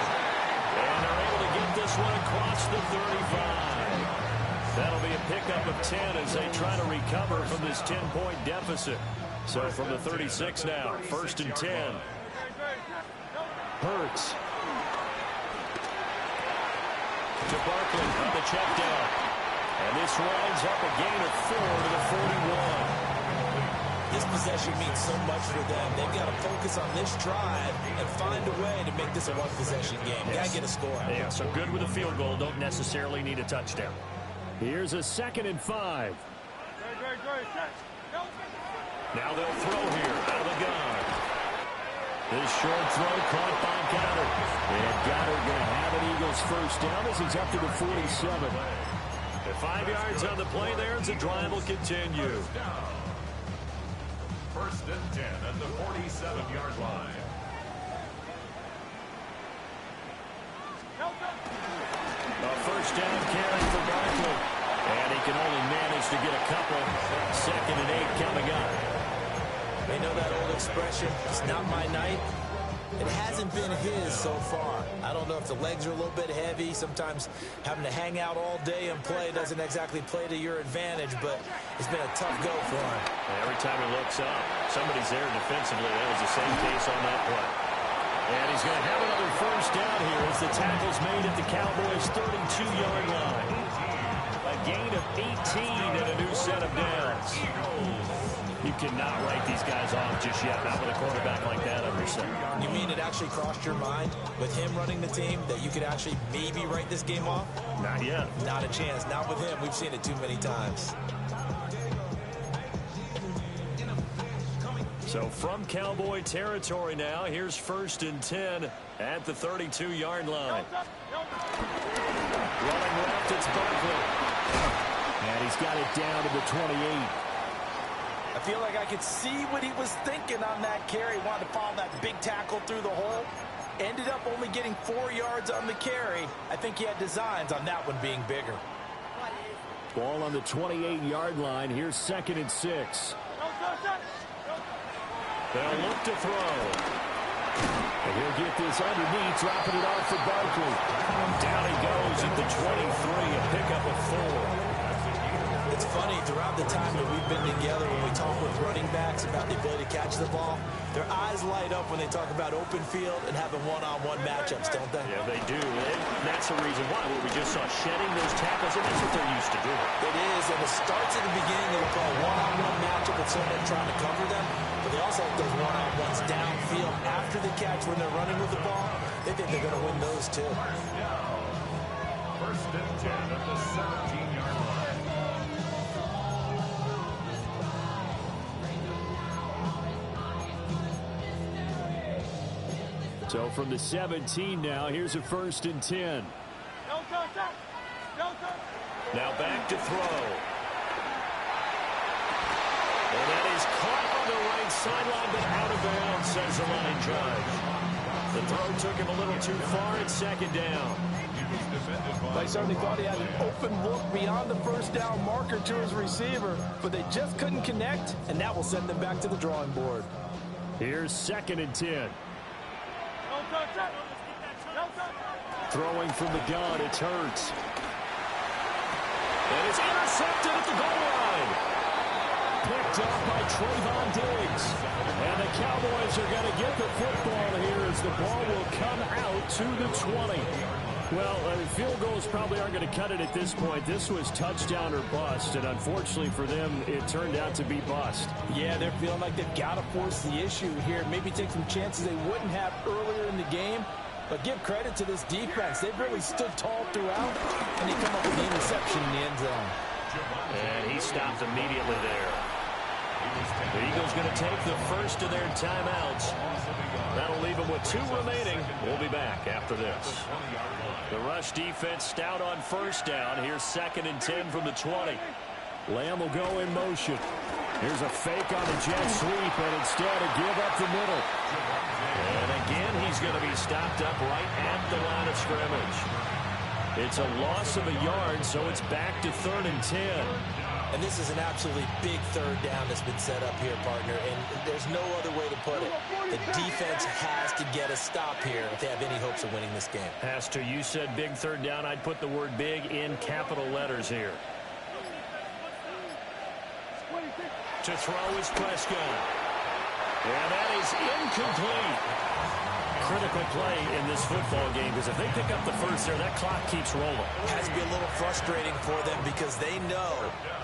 And they're able to get this one across the 35. That'll be a pickup of 10 as they try to recover from this 10-point deficit. So from the 36 now, first and 10. to Barkley on the check down. And this winds up a gain of 4 to the 41. This possession means so much for them. They've got to focus on this drive and find a way to make this a one-possession game. Yes. Got to get a score. Yeah, so good with a field goal. Don't necessarily need a touchdown. Here's a 2nd and 5. Now they'll throw here out of the gun. This short throw caught by Goddard. And Goddard going to have an Eagles first down as he's up to the 47. And 5 yards on the play there as the drive will continue. First and 10 at the 47-yard line. A first down carry for Barkley. And he can only manage to get a couple. 2nd and 8 coming up. They know that old expression, it's not my night. It hasn't been his so far. I don't know if the legs are a little bit heavy. Sometimes having to hang out all day and play doesn't exactly play to your advantage, but it's been a tough go for him. And every time he looks up, somebody's there defensively. That was the same case on that play. And he's going to have another first down here as the tackle's made at the Cowboys' 32-yard line. A gain of 18 and a new set of downs. You cannot write these guys off just yet, not with a quarterback like that under center. You mean it actually crossed your mind with him running the team that you could actually maybe write this game off? Not yet. Not a chance. Not with him. We've seen it too many times. So from Cowboy territory now, here's 1st and 10 at the 32-yard line. Running left, it's Barkley. And he's got it down to the 28. I feel like I could see what he was thinking on that carry. Wanted to follow that big tackle through the hole. Ended up only getting 4 yards on the carry. I think he had designs on that one being bigger. Ball on the 28-yard line. Here's 2nd and 6. They'll look to throw. And he'll get this underneath, dropping it off for Barkley. Down he goes at the 23, a pickup of 4. It's funny, throughout the time that we've been together, when we talk with running backs about the ability to catch the ball, their eyes light up when they talk about open field and having one-on-one matchups, don't they? Yeah, they do. And that's the reason why. We just saw shedding those tackles, and that's what they're used to doing. It is, and it starts at the beginning. They'll call a one-on-one matchup with someone trying to cover them, but they also have those one-on-ones downfield after the catch when they're running with the ball. They think they're going to win those, too. First and 10 at the 17-yard line. So from the 17 now, here's a 1st and 10. Now back to throw. And that is caught on the right sideline, but out of bounds, says the line judge. The throw took him a little too far. It's 2nd down. They certainly thought he had an open look beyond the first down marker to his receiver, but they just couldn't connect, and that will send them back to the drawing board. Here's 2nd and 10. Throwing from the gun, it's Hurts. And it's intercepted at the goal line. Picked up by Trayvon Diggs. And the Cowboys are going to get the football here as the ball will come out to the 20. Well, field goals probably aren't going to cut it at this point. This was touchdown or bust, and unfortunately for them, it turned out to be bust. Yeah, they're feeling like they've got to force the issue here. Maybe take some chances they wouldn't have earlier in the game. But give credit to this defense. They've really stood tall throughout, and they come up with the interception in the end zone. And he stopped immediately there. The Eagles going to take the first of their timeouts. That'll leave them with 2 remaining. We'll be back after this. The rush defense stout on first down. Here's 2nd and 10 from the 20. Lamb will go in motion. Here's a fake on the jet sweep, and instead a give up the middle. And again, he's going to be stopped up right at the line of scrimmage. It's a loss of a yard, so it's back to 3rd and 10. And this is an absolutely big 3rd down that's been set up here, partner, and there's no other way to put it. The defense has to get a stop here if they have any hopes of winning this game. Has to. You said big 3rd down. I'd put the word big in capital letters here. To throw is Prescott. And that is incomplete. critical play in this football game, because if they pick up the first there, that clock keeps rolling. It has to be a little frustrating for them because they know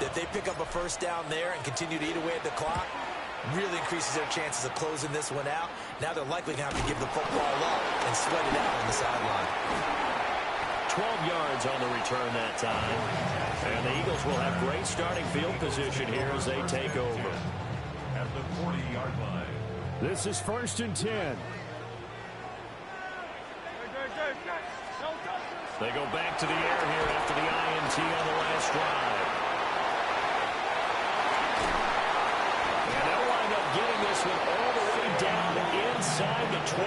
that if they pick up a first down there and continue to eat away at the clock, really increases their chances of closing this one out. Now they're likely going to have to give the football up and sweat it out on the sideline. 12 yards on the return that time. And the Eagles will have great starting field position here as they take over. At the 40-yard line. This is 1st and 10. They go back to the air here after the INT on the last drive. And they'll wind up getting this one all the way down inside the 20.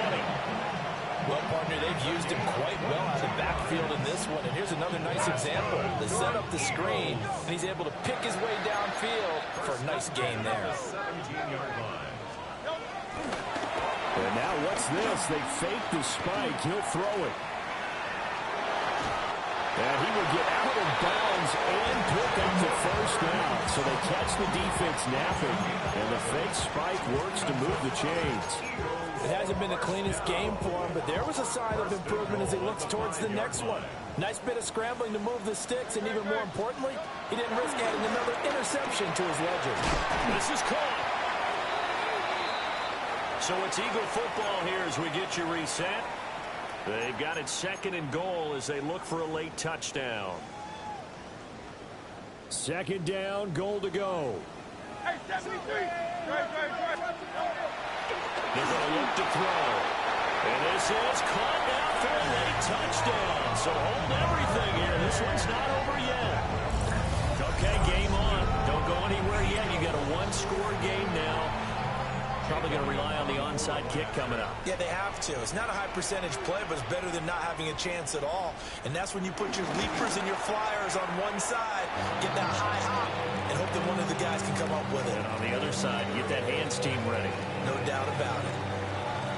Well, partner, they've used him quite well out of the backfield in this one. And here's another nice example. They set up the screen, and he's able to pick his way downfield for a nice gain there. 17-yard line. And now what's this? They fake the spike. He'll throw it. And he will get out of bounds and pick up the first down. So they catch the defense napping, and the fake spike works to move the chains. It hasn't been the cleanest game for him, but there was a sign of improvement as he looks towards the next one. Nice bit of scrambling to move the sticks, and even more importantly, he didn't risk adding another interception to his ledger. This is caught. So it's Eagle football here as we get you reset. They've got it 2nd and goal as they look for a late touchdown. 2nd down, goal to go. Hey, 73. They're going to look to throw. And this is caught now for a late touchdown. So hold everything here. This one's not over yet. Okay, game on. Don't go anywhere yet. You got a one-score game now. Probably going to rely on the onside kick coming up. Yeah, they have to. It's not a high percentage play, but it's better than not having a chance at all. And that's when you put your leapers and your flyers on one side, get that high hop, and hope that one of the guys can come up with it. And on the other side, get that hands team ready. No doubt about it.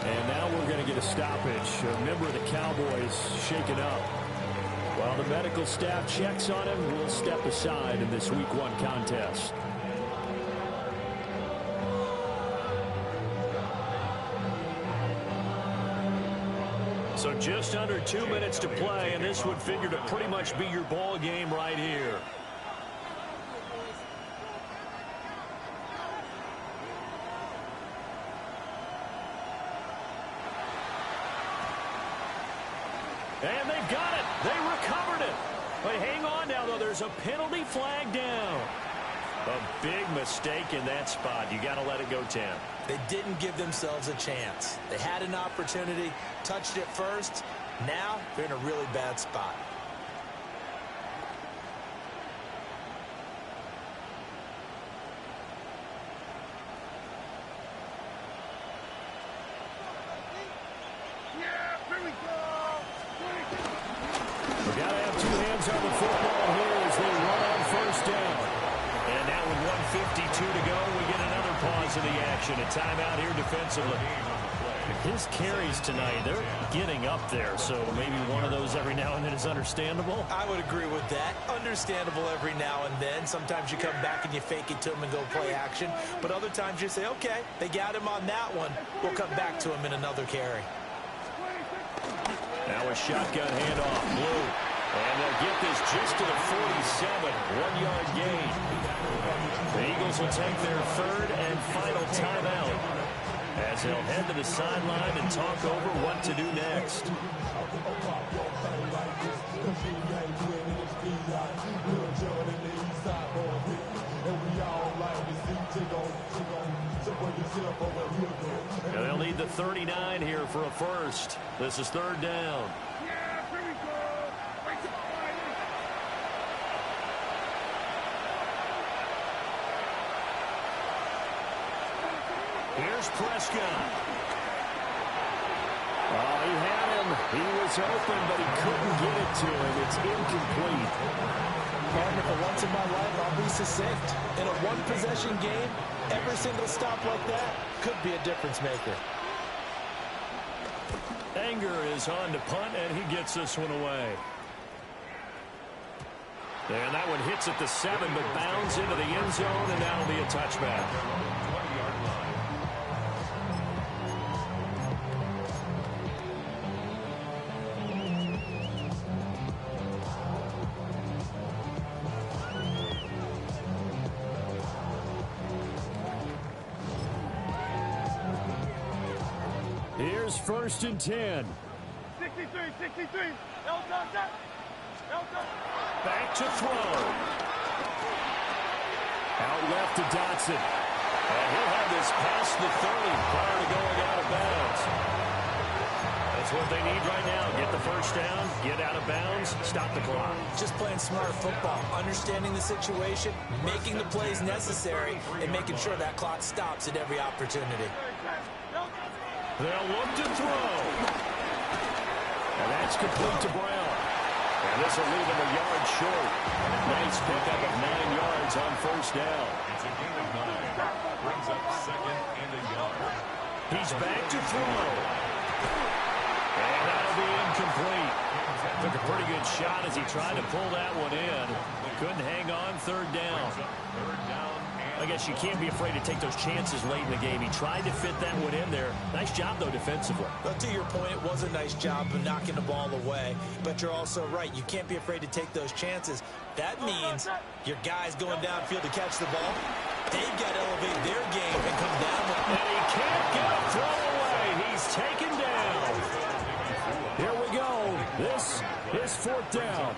And now we're going to get a stoppage. A member of the Cowboys shaken up. While the medical staff checks on him, we'll step aside in this Week 1 contest. So just under 2 minutes to play, and this would figure to pretty much be your ball game right here. And they've got it. They recovered it. But hang on now, though. There's a penalty flag down. A big mistake in that spot. You got to let it go 10. They didn't give themselves a chance. They had an opportunity, touched it first. Now they're in a really bad spot. We got to have two hands on the football here as they run on first down. And now with 1:52 to go, we get another pause in the action. A timeout here defensively. His carries tonight, they're getting up there, so maybe one of those every now and then is understandable. I would agree with that. Understandable every now and then. Sometimes you come back and you fake it to him and go play action. But other times you say, okay, they got him on that one. We'll come back to him in another carry. Now a shotgun handoff, Blue. And they'll get this just to the 47, 1-yard gain. The Eagles will take their third and final timeout as they'll head to the sideline and talk over what to do next. And they'll need the 39 here for a first. This is third down. Here's Prescott. Oh, he had him. He was open, but he couldn't get it to him. It's incomplete. Partner, for once in my life, I'll be succinct. In a one-possession game, every single stop like that could be a difference maker. Anger is on to punt, and he gets this one away. And that one hits at the 7, but bounds into the end zone, and that'll be a touchback. Here's 1st and 10. 63. Back to throw. Out left to Dotson. And he'll have this past the 30 prior to going out of bounds. That's what they need right now. Get the first down, get out of bounds, stop the clock. Just playing smart football, understanding the situation, making the plays necessary, and making sure that clock stops at every opportunity. They'll look to throw. And that's complete to Brown. And this will leave him a yard short. Nice pickup of 9 yards on first down. It's a gain of 9. Brings up 2nd and a yard. He's back to throw. And that'll be incomplete. Took a pretty good shot as he tried to pull that one in. Couldn't hang on, 3rd down. I guess you can't be afraid to take those chances late in the game. He tried to fit that one in there. Nice job, though, defensively. But to your point, it was a nice job of knocking the ball away. But you're also right. You can't be afraid to take those chances. That means your guys going downfield to catch the ball, they've got to elevate their game and come down with it. And he can't get a throw away. He's taken down. Here we go. This is 4th down.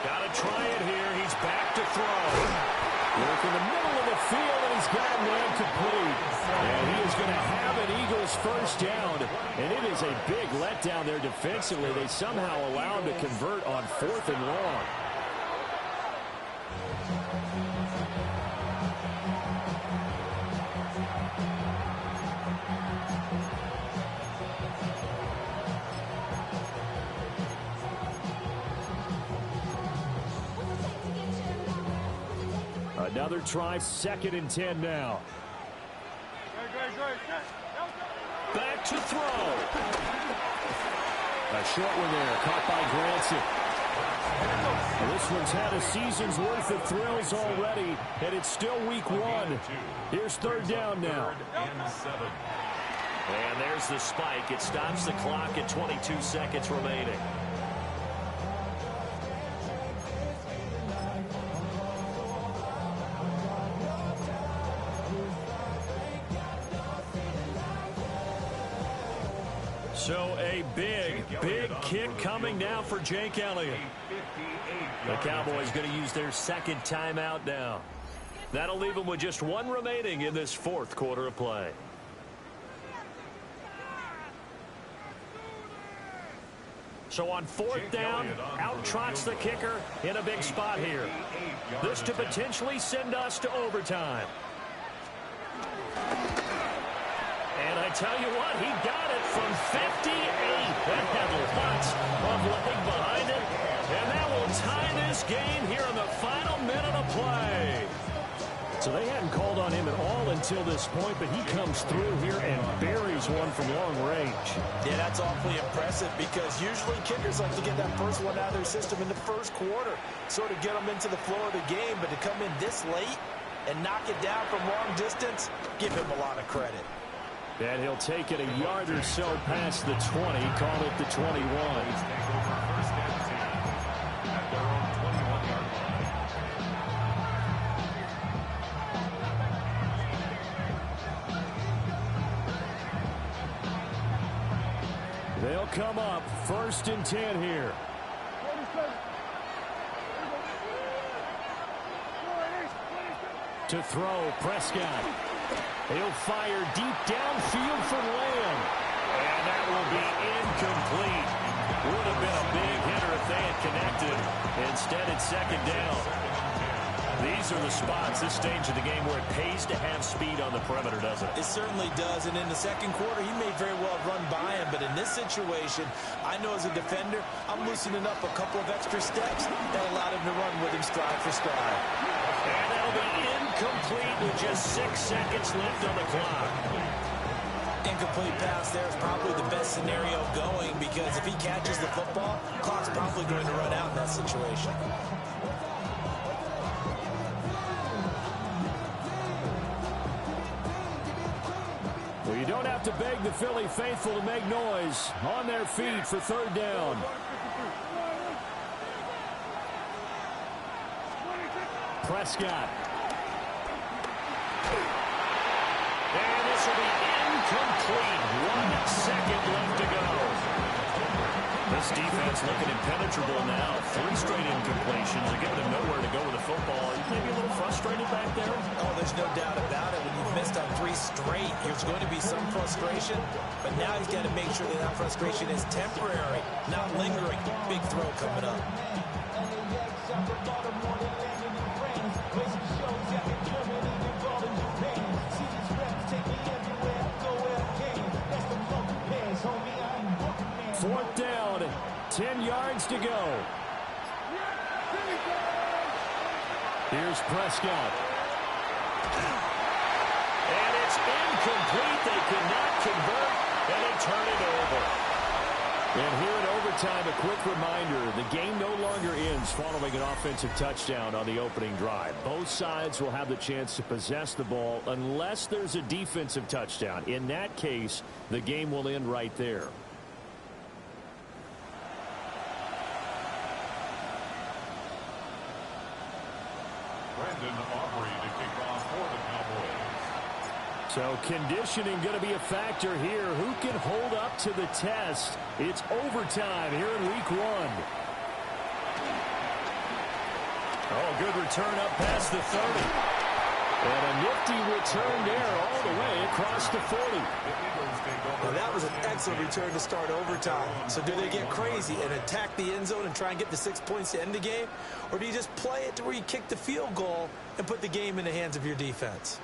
Got to try it here. He's back to throw. Work in the middle of the field, and he's got one complete. And he is going to have an Eagles first down. And it is a big letdown there defensively. They somehow allow him to convert on 4th and long. Another try, 2nd and 10 now. Back to throw. A short one there, caught by Granson. Well, this one's had a season's worth of thrills already, and it's still week 1. Here's 3rd down now. 3rd and 7. And there's the spike. It stops the clock at 22 seconds remaining. So a big kick coming now for Jake Elliott. The Cowboys going to use their 2nd timeout now. That'll leave them with just 1 remaining in this 4th quarter of play. So on 4th down, out trots the kicker in a big spot here. This to potentially send us to overtime. And I tell you what, he got it from 58. That had lots of leg behind it. And that will tie this game here in the final minute of play. So they hadn't called on him at all until this point, but he comes through here and buries one from long range. Yeah, that's awfully impressive because usually kickers like to get that first one out of their system in the 1st quarter, sort of get them into the flow of the game, but to come in this late and knock it down from long distance, give him a lot of credit. And he'll take it a yard or so past the 20, call it the 21. They'll come up 1st and 10 here. To throw, Prescott. He'll fire deep downfield for Lamb. And that will be incomplete. Would have been a big hitter if they had connected. Instead, it's 2nd down. These are the spots, this stage of the game, where it pays to have speed on the perimeter, doesn't it? It certainly does, and in the 2nd quarter, he may very well have run by him, but in this situation, I know as a defender, I'm loosening up a couple of extra steps that allowed him to run with him stride for stride. And that'll be incomplete with just 6 seconds left on the clock. Incomplete pass there is probably the best scenario going because if he catches the football, clock's probably going to run out in that situation. Well, you don't have to beg the Philly faithful to make noise. On their feet for third down. Prescott. And this will be incomplete. 1 second left to go. This defense looking impenetrable now. 3 straight incompletions. They're giving him nowhere to go with the football. Maybe a little frustrated back there. Oh, there's no doubt about it. When you've missed on 3 straight, there's going to be some frustration. But now he's got to make sure that frustration is temporary, not lingering. Big throw coming up. Fourth down, 10 yards to go. Here's Prescott. And it's incomplete. They cannot convert, and they turn it over. And here in overtime, a quick reminder, the game no longer ends following an offensive touchdown on the opening drive. Both sides will have the chance to possess the ball unless there's a defensive touchdown. In that case, the game will end right there. So conditioning going to be a factor here. Who can hold up to the test? It's overtime here in week 1. Oh, good return up past the 30. And a nifty return there all the way across the 40. Now that was an excellent return to start overtime. So do they get crazy and attack the end zone and try and get the 6 points to end the game? Or do you just play it to where you kick the field goal and put the game in the hands of your defense?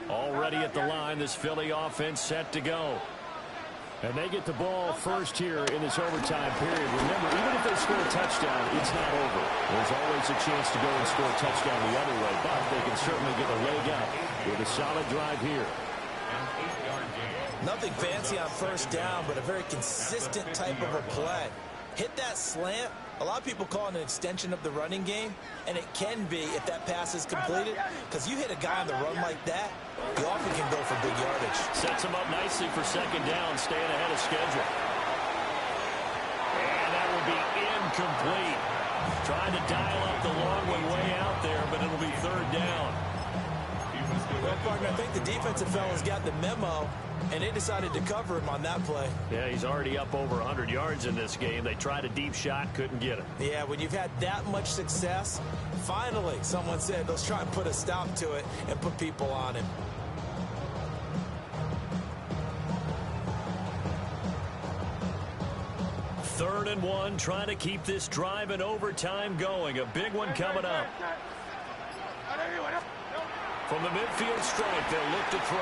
Already at the line, this Philly offense set to go. And they get the ball first here in this overtime period. Remember, even if they score a touchdown, it's not over. There's always a chance to go and score a touchdown the other way, but they can certainly get a leg up with a solid drive here. Nothing fancy on first down, but a very consistent type of a play. Hit that slant. A lot of people call it an extension of the running game, and it can be if that pass is completed, because you hit a guy on the run like that, you often can go for big yardage. Sets him up nicely for second down, staying ahead of schedule. And that will be incomplete. Trying to dial up the long one way out there, but it'll be third down. Well, partner, I think the defensive fellas got the memo, and they decided to cover him on that play. Yeah, he's already up over 100 yards in this game. They tried a deep shot, couldn't get it. Yeah, when you've had that much success, finally, someone said, let's try and put a stop to it and put people on him. Third and 1, trying to keep this drive in overtime going. A big one coming up. From the midfield stripe, they'll look to throw.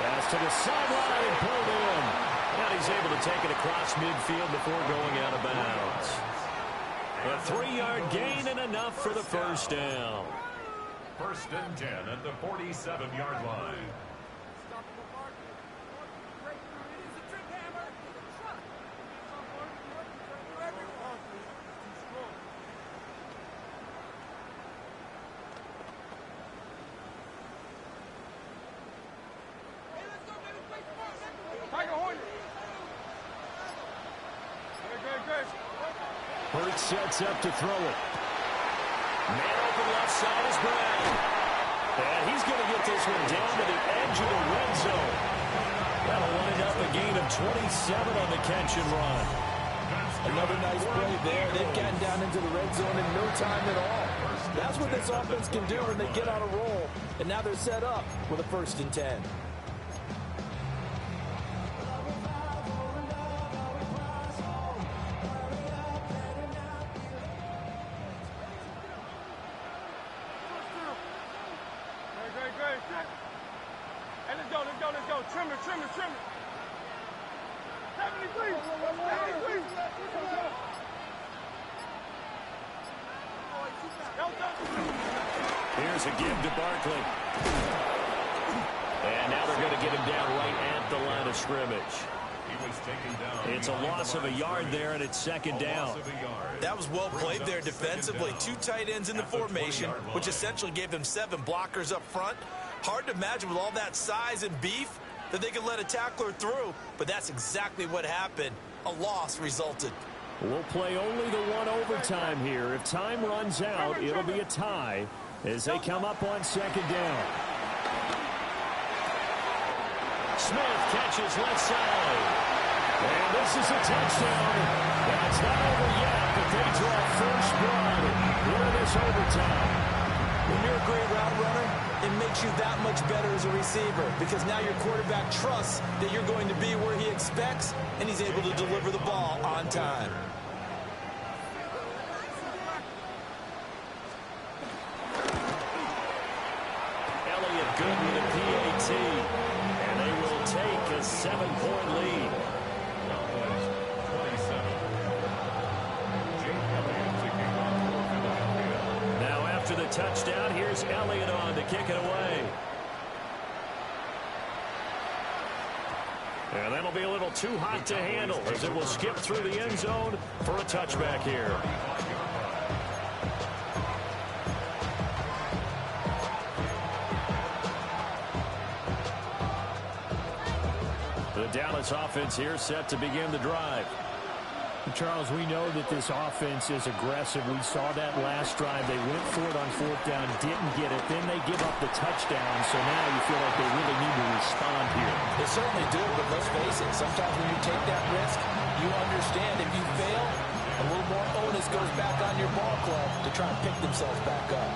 Pass to the sideline and pulled in. And he's able to take it across midfield before going out of bounds. A 3-yard gain and enough for the first down. First and 10 at the 47-yard line. Hurt sets up to throw it. Man open left side is Brown. And he's going to get this one down to the edge of the red zone. That'll wind up a gain of 27 on the catch and run. Another nice play there. They've gotten down into the red zone in no time at all. That's what this offense can do when they get on a roll. And now they're set up with a 1st and 10. Let's go. Trim it. 70, please. 70, please. Here's a give to Barkley. And now they're going to get him down right at the line of scrimmage. It's a loss of a yard there, and it's second down. That was well played there defensively. 2 tight ends in the formation, which essentially gave them 7 blockers up front. Hard to imagine with all that size and beef that they could let a tackler through, but that's exactly what happened. A loss resulted. We'll play only the one overtime here. If time runs out, it'll be a tie as they come up on second down. Smith catches left side. And this is a touchdown. That's not over yet, but they draw first blood here in this overtime. When you're a great route runner, it makes you that much better as a receiver because now your quarterback trusts that you're going to be where he expects, and he's able to deliver the ball on time. Elliott good with a PAT, and they will take a 7-point lead. After the touchdown, here's Elliott on to kick it away. And that'll be a little too hot to handle as it will skip through the end zone for a touchback here. The Dallas offense here set to begin the drive. Charles, we know that this offense is aggressive. We saw that last drive. They went for it on fourth down, didn't get it. Then they give up the touchdown, so now you feel like they really need to respond here. They certainly do, but let's face it, sometimes when you take that risk, you understand if you fail, a little more onus goes back on your ball club to try and pick themselves back up.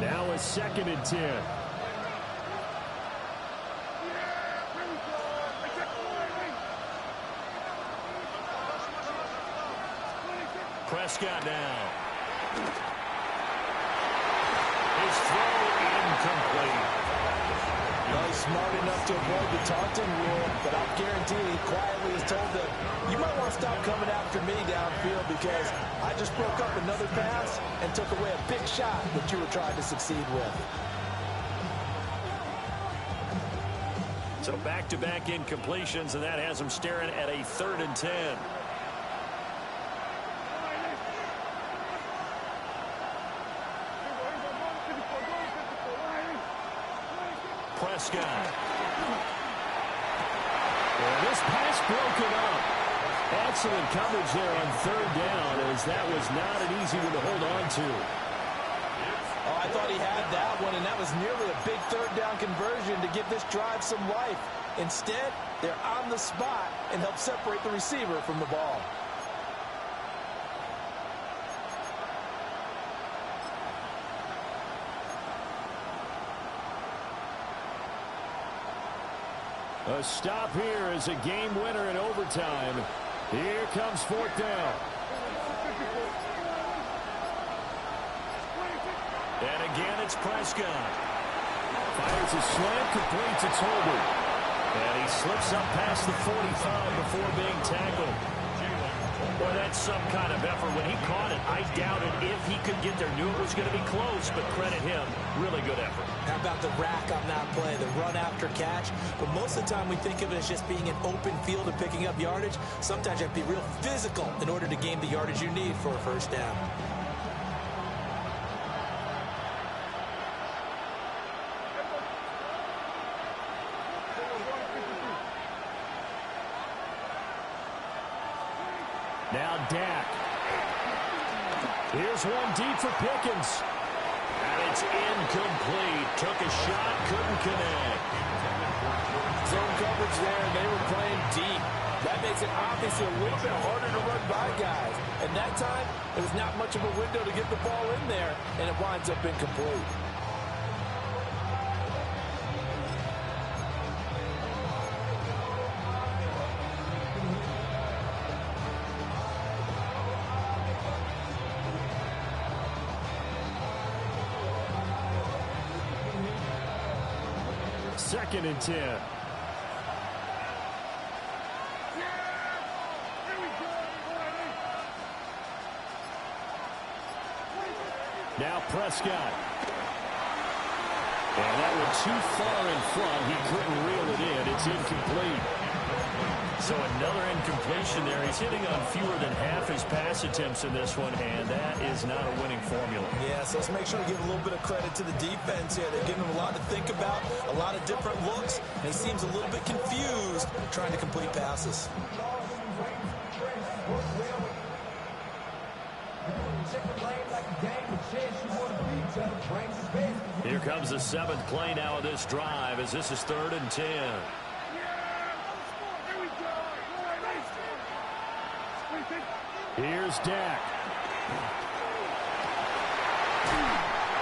Now a 2nd and 10. Prescott now. His throw incomplete. Well, he's smart enough to avoid the taunting rule, but I'll guarantee he quietly has told them, you might want to stop coming after me downfield because I just broke up another pass and took away a big shot that you were trying to succeed with. So back-to-back incompletions, and that has him staring at a 3rd and 10. Prescott. Well, this pass broken up. Excellent coverage there on 3rd down, as that was not an easy one to hold on to. Oh, I thought he had that one, and that was nearly a big 3rd down conversion to give this drive some life. Instead, they're on the spot and help separate the receiver from the ball. A stop here is a game winner in overtime. Here comes 4th down. And again, it's Prescott. Fires a slant, completes its holder. And he slips up past the 45 before being tackled. Boy, that's some kind of effort. When he caught it, I doubted if he could get there. Knew it was going to be close, but credit him. Really good effort. How about the rack on that play, the run after catch? But most of the time we think of it as just being an open field and picking up yardage. Sometimes you have to be real physical in order to gain the yardage you need for a 1st down. Now Dak. Here's one deep for Pickens. And it's incomplete. Took a shot, couldn't connect. Zone coverage there, and they were playing deep. That makes it obviously a little bit harder to run by guys. And that time, it was not much of a window to get the ball in there, and it winds up incomplete. Second and 10. Now Prescott. And that one too far in front. He couldn't reel it in. It's incomplete. So another incompletion there. He's hitting on fewer than half his pass attempts in this one, and that is not a winning formula. Yeah, so let's make sure we give a little bit of credit to the defense here. They're giving him a lot to think about, a lot of different looks, and he seems a little bit confused trying to complete passes. Here comes the 7th play now of this drive as this is 3rd and 10. Here's Dak.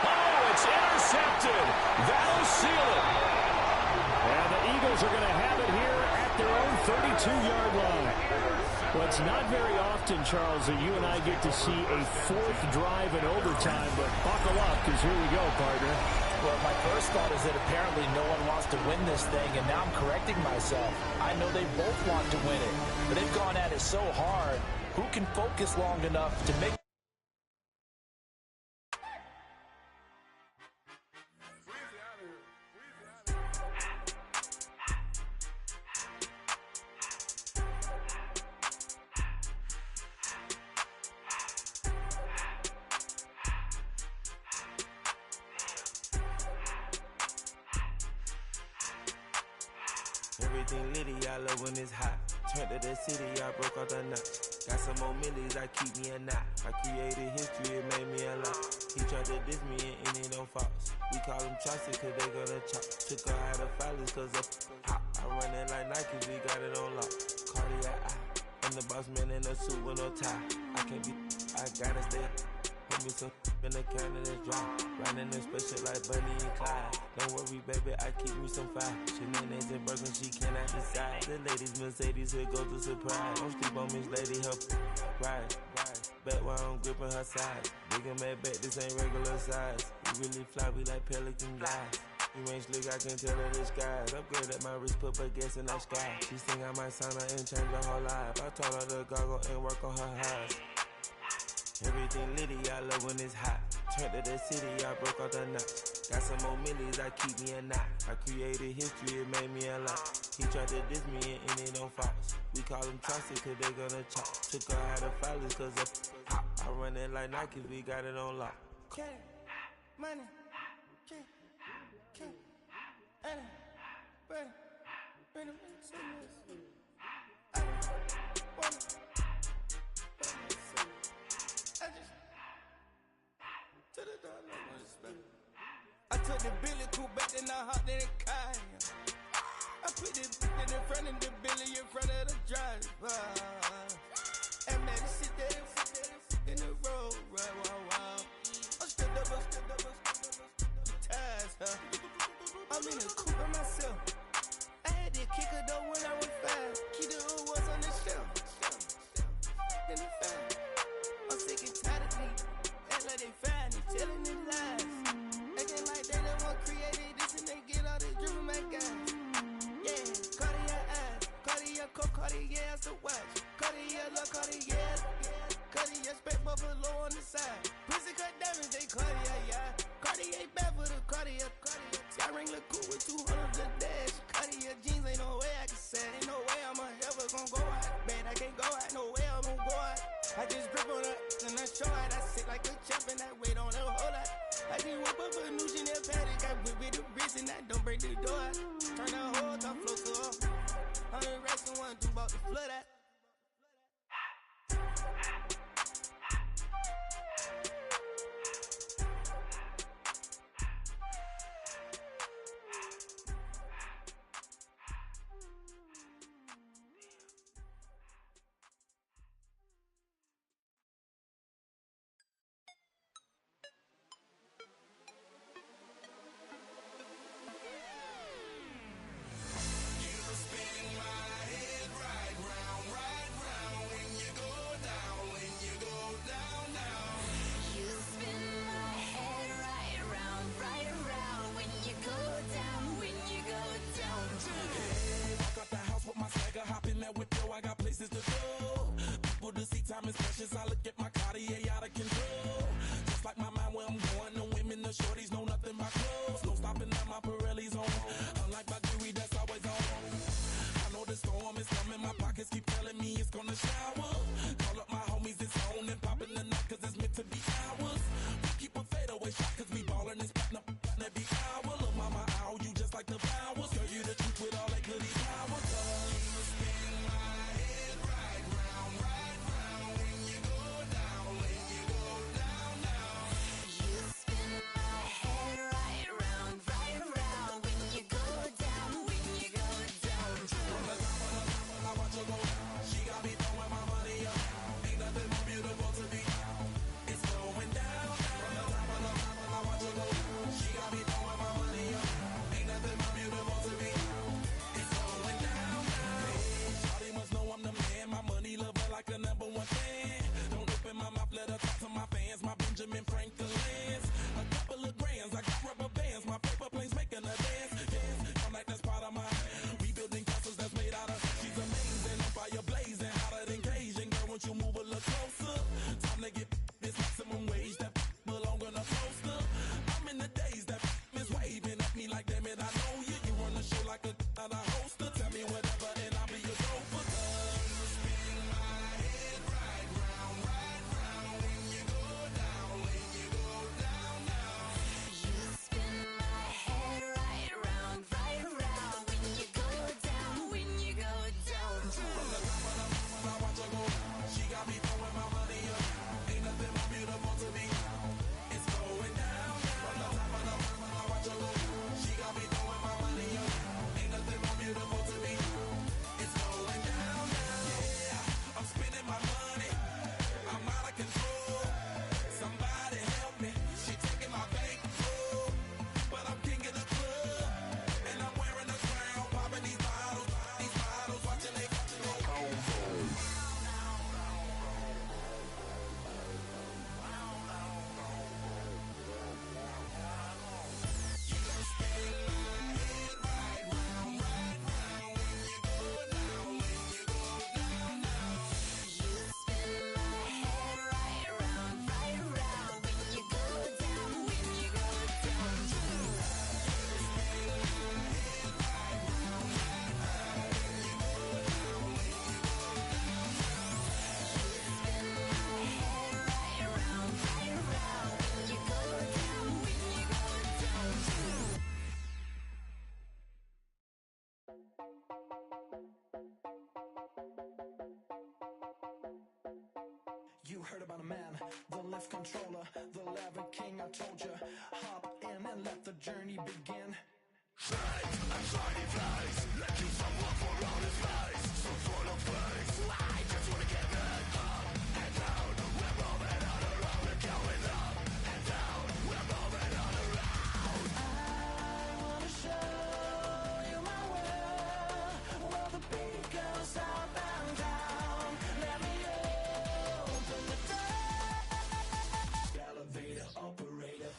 Oh, it's intercepted. That'll seal it. And the Eagles are going to have it here at their own 32-yard line. Well, it's not very often, Charles, that you and I get to see a 4th drive in overtime, but buckle up because here we go, partner. Well, my first thought is that apparently no one wants to win this thing, and now I'm correcting myself. I know they both want to win it, but they've gone at it so hard. Who can focus long enough to make... Everything litty, I love when it's hot. Turned to the city, I broke out the notch. Got some more millies, I keep me a knot. I created history, it made me a lot. He tried to diss me and it don't false. We call them chopsticks cause they gonna chop. Took her out of filers cause of hot. I run it like Nike, we got it on lock. Cardiac eye. I'm the boss man in a suit with no tie. I can't be, I gotta stay. Put me some in the counter that's dry. Riding in special like Bunny and Clyde. Don't worry, baby, I keep me some fire. Shenanigans and Birkin, she cannot decide. The ladies Mercedes, here go to surprise. Don't sleep on Miss Lady, her ride. Bet while I'm gripping her size. Big and mad bet, this ain't regular size. We really fly, we like pelican guys. You ain't slick, I can tell her the skies. Upgrade at my wrist, put baguettes in the sky. She think I might sign her and change her whole life. I told her to goggle and work on her highs. Everything litty, I love when it's hot. Turned to the city, I broke out the knot. Got some more millies, I keep me a knot. I created history, it made me a lot. He tried to diss me and it don't false. We call them chopsticks cause they gonna chop. Took her out of filers cause of hot. I run it like Nike, we got it on lock. Money, money, I took the Billy Cool back, then I hopped in the car. I put the in front of the Billy in front of the driver. And man, sit there in the road, right, wow. I stood up, ties, huh? I'm in the coupe by myself. I had that kicker though when I was 5. Keep the old ones on the shelf. In the fan. I'm sick and tired of these. Act like they find it, telling them lies. Acting like they the one created this and they get all this drip from my guys. Yeah, Cartier eyes, Cartier coat, Cartier ass to watch. Cartier look, Cartier, Cartier spec buffalo on the side. Pussy cut diamonds, they Cartier, yeah. Cartier bad for the Cartier. Sky ring look cool with 200 the dash. Cartier jeans, ain't no way I can say. Ain't no way I'm ever gonna go out. Man, I can't go out, no way I'm gonna go out. I just grip on her and I show out. I sit like a champ and I wait on her whole lot. I just whip up a new Chanel paddock. I whip with the bricks and I don't break the door out. Turn the whole top flow to her. 100 racks and 1, 2 about to flood out. heard about a man, the lift controller, the lever king. I told you, hop in and let the journey begin. Shades and shiny face, let you someone for on his face. So full of face, I just wanna get it up and down. We're moving on around and going up and down. We're moving on around. I wanna show you my world, where the beat goes up and down. Let me open the door. Elevator operator.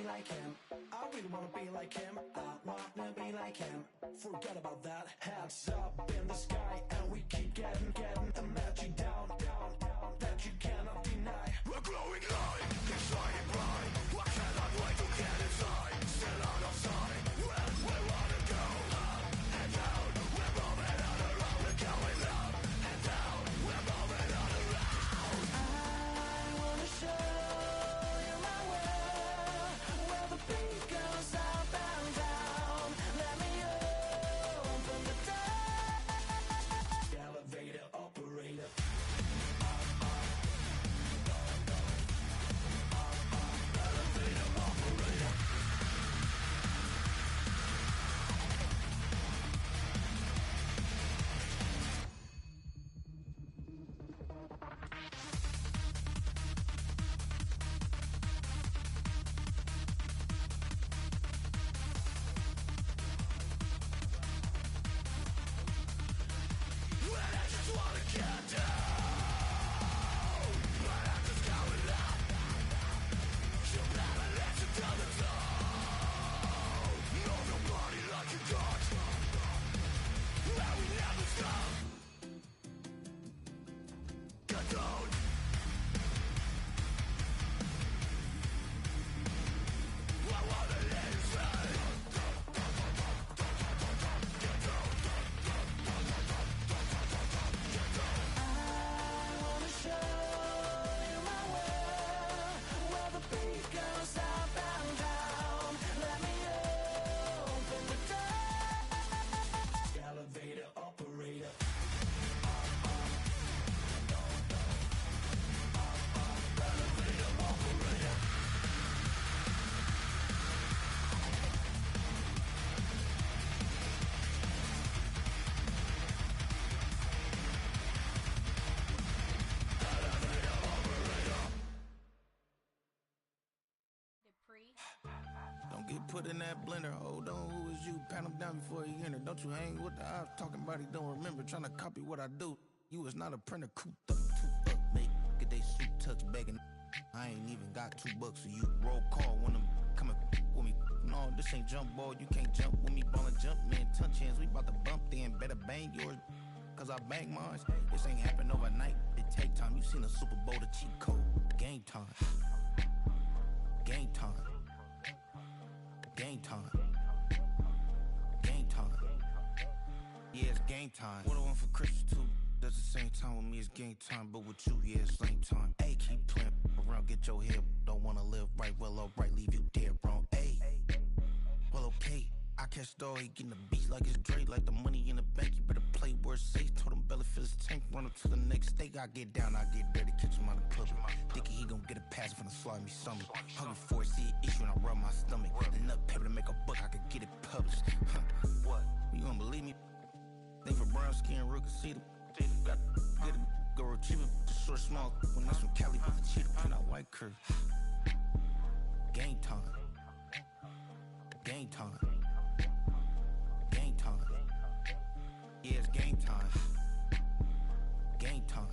Like him, I really wanna be like him. I wanna be like him. Forget about that. Hands up in the sky, and we keep getting the magic down, that you cannot deny. We're glowing light, it's shining bright. I cannot wait to get inside. Still out of sight, where we wanna go. Up and down, we're moving on around. We're going up and down, we're moving on around. I wanna show you my world, where the beat goes up and down. Let me open the door. Elevator operator. Elevator operator. When I just wanna get down, but I'm just going up. You'll never let you down the top. Move your body like you got, and we never stop. Get down. I wanna let you say. Get down. I wanna show you my world, where the beat goes up and down. Let me open the door. Elevator operator. Elevator operator. Don't get put in that blender. Hold on, who is you? Pat him down before he enter. Don't you hang with the ops talking about he don't remember. Trying to copy what I do. You is not a printer. Cooped up, too up, make get they suit tucks begging. I ain't even got $2 for you. Roll call when I'm coming with me. No, this ain't jump ball. You can't jump with me. Ballin' jump, man. Touch hands. We bout to bump then. Better bang yours, cause I bang mine. This ain't happen overnight. It take time. You seen the Super Bowl, the cheat code. Game time. Game time. Game time. Game time. Yeah, it's game time. What I want for Christmas too. Does the same time with me, it's game time. But with you, yeah, it's same time. Hey, keep playing around, get your head. Don't wanna live right, well, alright, leave you dead wrong. Hey, well, okay. I catch the dog, he getting the beat like it's Dre. Like the money in the bank, you better play where it's safe. Told him belly fill his tank, run up to the next steak. I get down, I get dirty, catch him on the public. Thinking he gon' get a pass from the slide me something. Hungry for it, see an issue and I rub my stomach. Enough paper to make a book, I could get it published. What? You don't believe me? Think for brown skin, real can see them. Got get it, go retrieve it, the short small. When that's from Cali, with the cheetah print out white curve. Game time. Game time. Game time. Yeah, it's game time. Game time.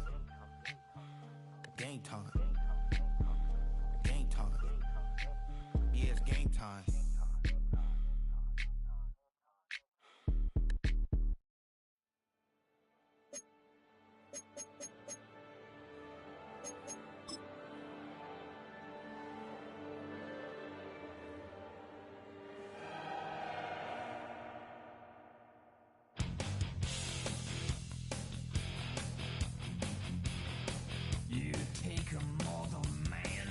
Game time. Game time. Yeah, it's game time. You take a mortal man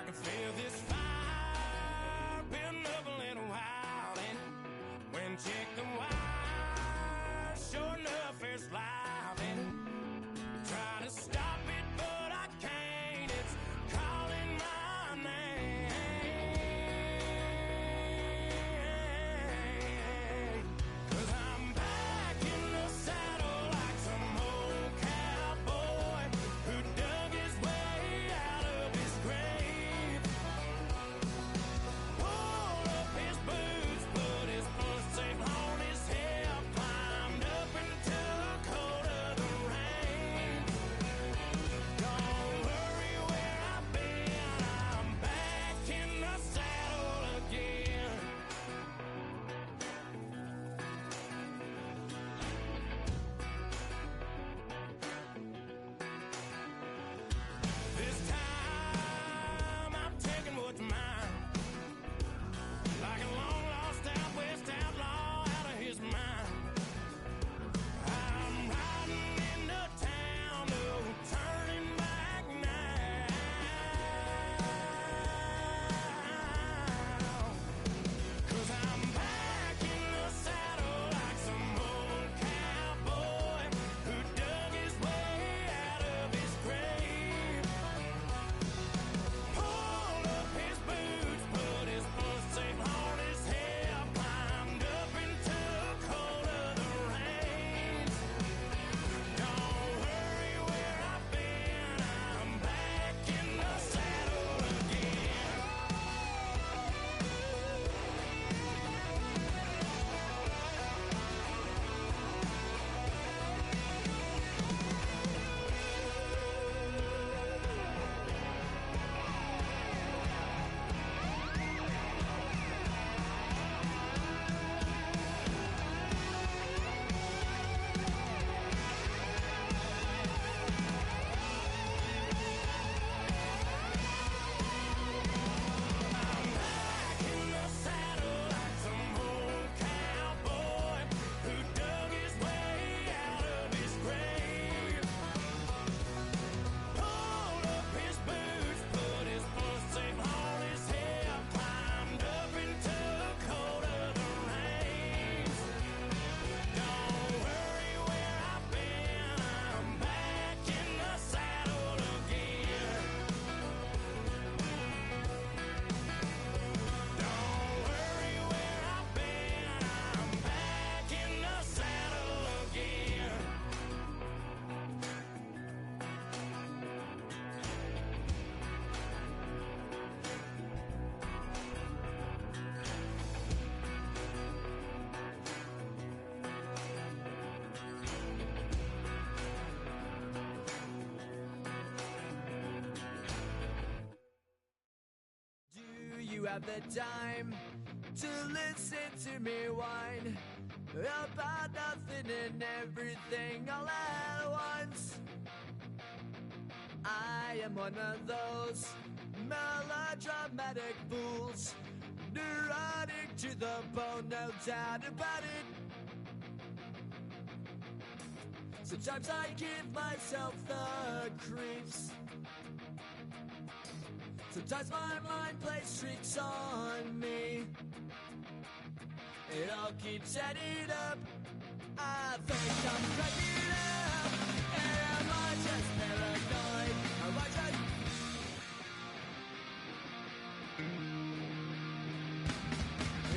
can feel this fire building up a little while, and when chicken wire, sure enough, it's live, and trying to stop it, but I can't. It's calling my name. 'Cause I'm back in the saddle like some old cowboy who dug his way out of his grave. Pulled up his boots, put his foot safe on his hip, climbed up into the cold of the rain. Don't worry where I've been, I'm back in the saddle again. This time I'm taking what's mine, like a long lost out west outlaw out of his mind. I'm riding into town, no turning back now. 'Cause I'm back in the saddle like some old cowboy who dug his way out of his grave. Pulled up his boots, put his foot safe on his hip, climbed up into the cold of the rains. Don't worry where I've been, I'm back in the saddle again. Back in the saddle like some old cowboy who dug his way out of his grave. Pulled up his boots, put his foot safe on his hip, climbed up into the cold of the rains. Don't worry where I've been, I'm back in the saddle again. Don't worry where I've been, I'm back in the saddle again. Do you have the time to listen to me whine about nothing and everything all at once? I am one of those melodramatic fools, neurotic to the bone, no doubt about it. Sometimes I give myself the creeps. Sometimes my mind plays tricks on me. It all keeps adding up. I think I'm cracking up. Am I just paranoid? Am I just...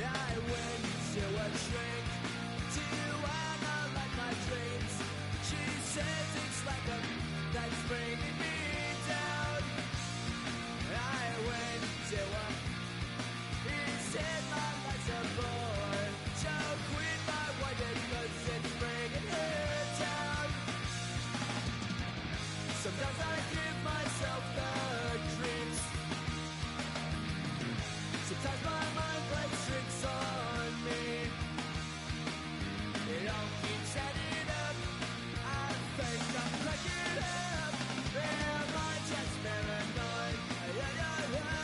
I went to a shrink to analyze my dreams. She says it's like a that's bringing me down. I went to a... He said my life's a bore. So quit my wife because it's bringing her down. Sometimes I give myself the creeps. Sometimes my mind plays tricks on me. It all keeps adding up. I think I'm cracking up. Am I just paranoid? Yeah, yeah, yeah.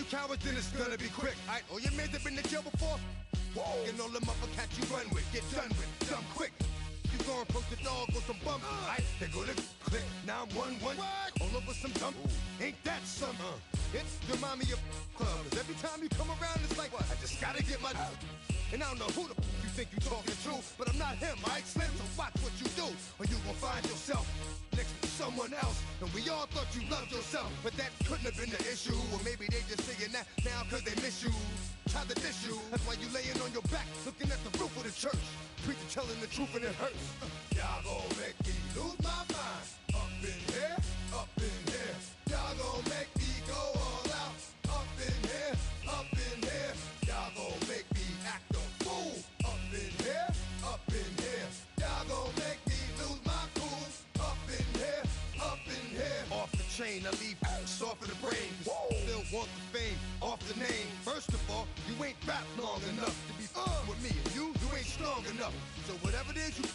cowards, then it's gonna be quick. Alright, all your men have been to jail before? Whoa. And all them uppercats you run with, get done with, dumb quick. You go and approach the dog with some bump. Alright, they go to click, 911. All over some dump. Ain't that some? It's remind me of clubs. Every time you come around, it's like, I just gotta get my. And I don't know who the you think you talking to, but I'm not him, alright, Slim? So watch what you do, or you gon' find yourself next to someone else. And we all thought you loved yourself, but that couldn't have been the issue. Or maybe they just saying that now cause they miss you. Try to diss you, that's why you laying on your back, looking at the roof of the church. Preacher telling the truth and it hurts. Y'all gon' make me lose my mind. Up in here, up in here. Y'all gon' make me go all out. Up in here, up in here. Y'all gon' make me act a fool. Up in here, up in here. Y'all gon' make me lose my cool. Up in here, up in here. Off the chain, I leave soft in the brain. Still want the fame, off the name. First of all, you ain't rap long enough to be with me. And you ain't strong enough. So whatever it is you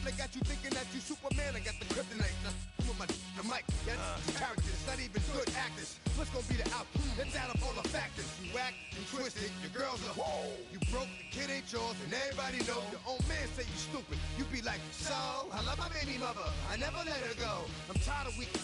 they got you thinking that you Superman, I got the kryptonite. With my the mic, that's characters, not even good actors. What's gonna be the outcome? Let's add up all the factors. You act, you twisted, your girls are you broke, the kid ain't yours, and everybody know. Your own man say you stupid. You be like, so, I love my baby mother, I never let her go. I'm tired of weak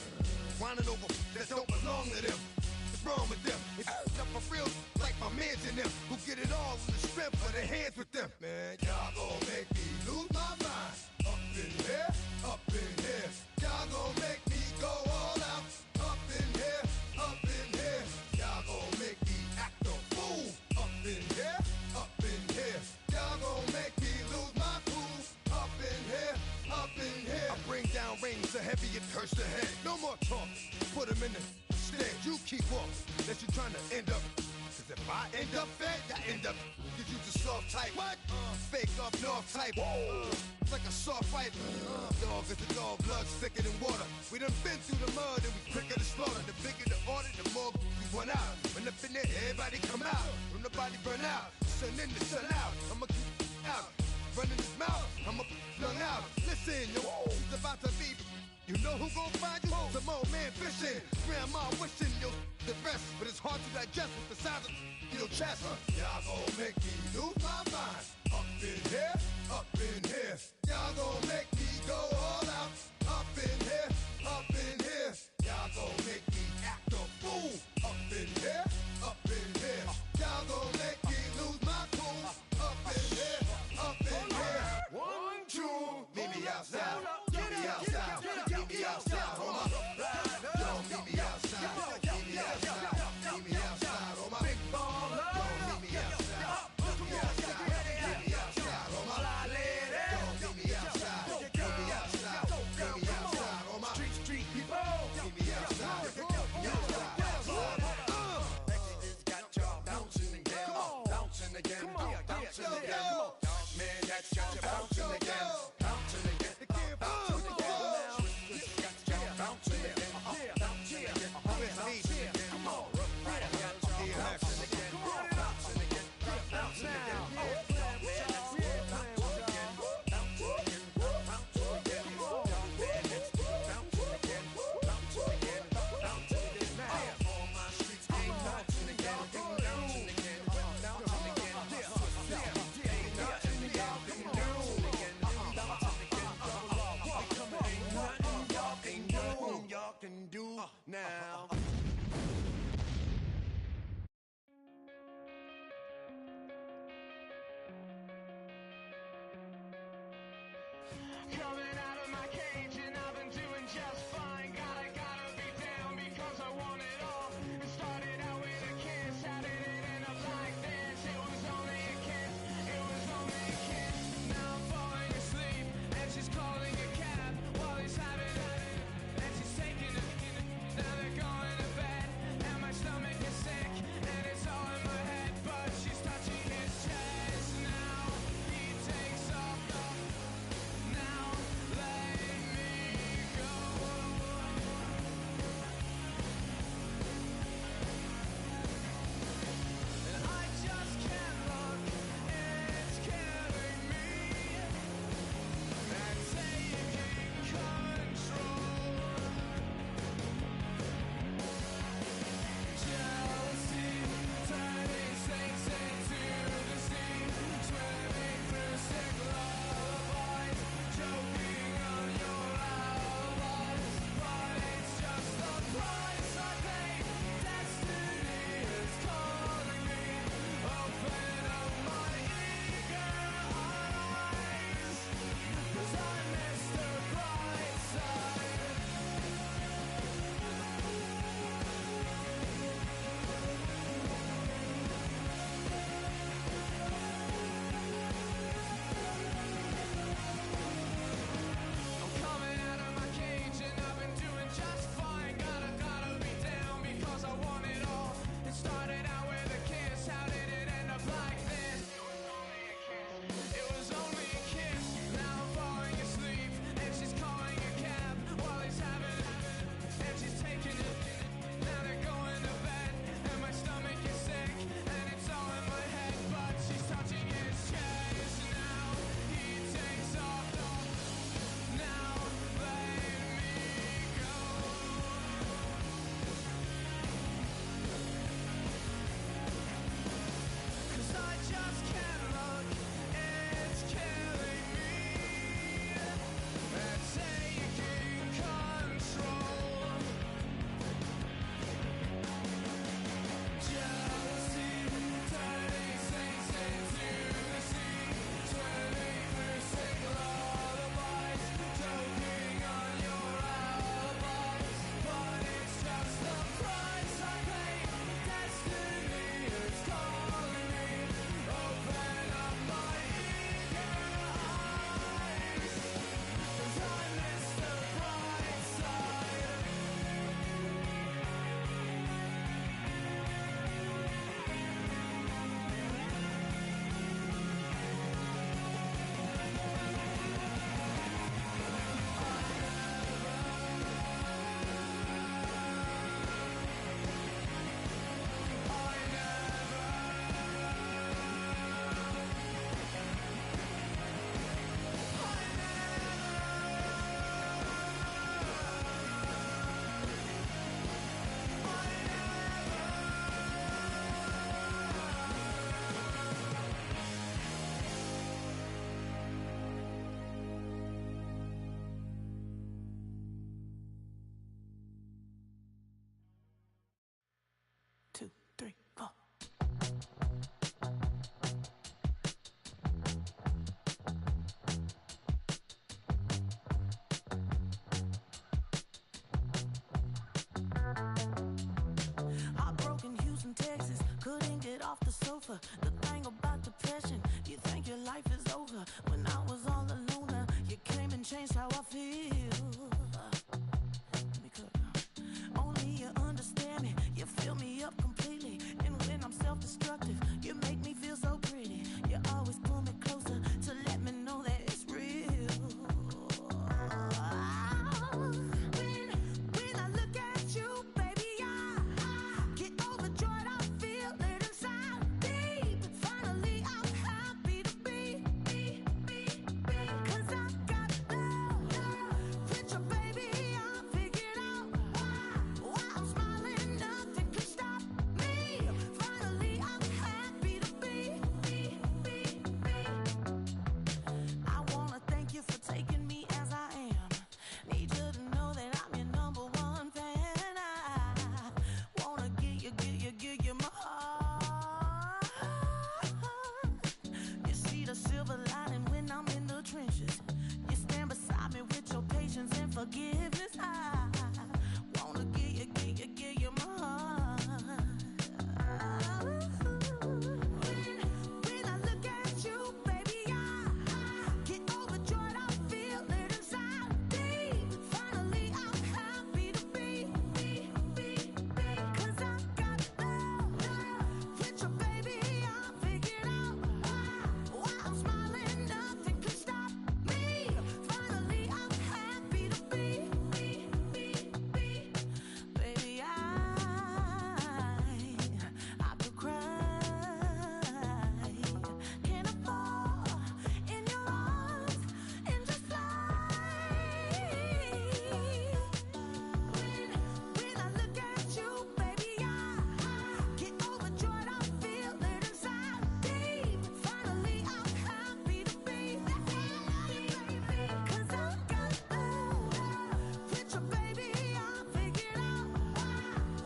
whining over that don't belong to them. What's wrong with them? It's up for real, like my mans in them, who get it all in the strength of their hands with them. Man, y'all gon' make me lose my mind. Up in here, up in here. Y'all gon' make me go all out. Up in here, up in here. Y'all gon' make me act a fool. Up in here, up in here. Y'all gon' make me lose my cool. Up in here, up in here. I bring down rain so heavy it hurts the head. No more talk, put them in the stand. You keep walking, that you trying to end up. Cause if I end up fed, I end up. Cause you just soft type. What? Fake up north type. It's like a soft fight. Dog is a dog, blood thicker than water. We done been through the mud and we quicker to slaughter. The bigger the order, the more we run out. When up in there, everybody come out. When the body burn out, sun in the sun out. I'ma keep out. Running his mouth, I'ma lung out. Listen, yo, it's about to be. You know who gon' find you? Some old man fishing. Grandma wishing you the best, but it's hard to digest with the size of your chest. Y'all gon' make me lose my mind. Up in here, up in here. Y'all gon' make me go all out. Up in here, up in here. Y'all gon' make me act a fool. Up in here, up in here. Y'all gon' make me lose my cool. Up in here, up in here. 1, 2, meet me outside. Meet me outside. Meet me outside, homie. Don't meet me outside. Meet me outside. Meet me outside, homie. Big baller. Don't meet me outside. Meet me outside. Meet me outside, homie. Don't meet me outside. Meet me outside. Meet me outside, homie. Street people. Meet me outside. Meet me outside. couldn't get off the sofa. The thing about depression, you think your life is over. When I was all alone, you came and changed how I feel. Let me cut. Only you understand me, you fill me up completely. And when I'm self-destructive, you make me feel so pretty. You always pull me closer to let me know that it's real. When I look at you, baby, I get overjoyed. I feel it inside deep. Finally, I'm happy to be. 'Cause I got love with your baby. I figured out why I'm smiling. Nothing can stop me. Finally, I'm happy to be. I wanna thank you for taking me as I am. Need you to know that I'm your number one fan. I wanna give you my heart. You see the silver lining when I'm in the trenches. You stand beside me with your patience and forgiveness. I wanna give you my heart. When I look at you, baby, I get overjoyed. I feel it inside deep. Finally, I'm happy to be. 'Cause I got love with your baby. I figured out why I'm smiling. Nothing can stop me. Finally, I'm happy to be. Baby, I could cry. Can I fall in your arms and just fly? When I look at you, baby, I get overjoyed. I feel it inside deep. Finally, I'm happy to be. 'Cause I got love with your baby. I figured out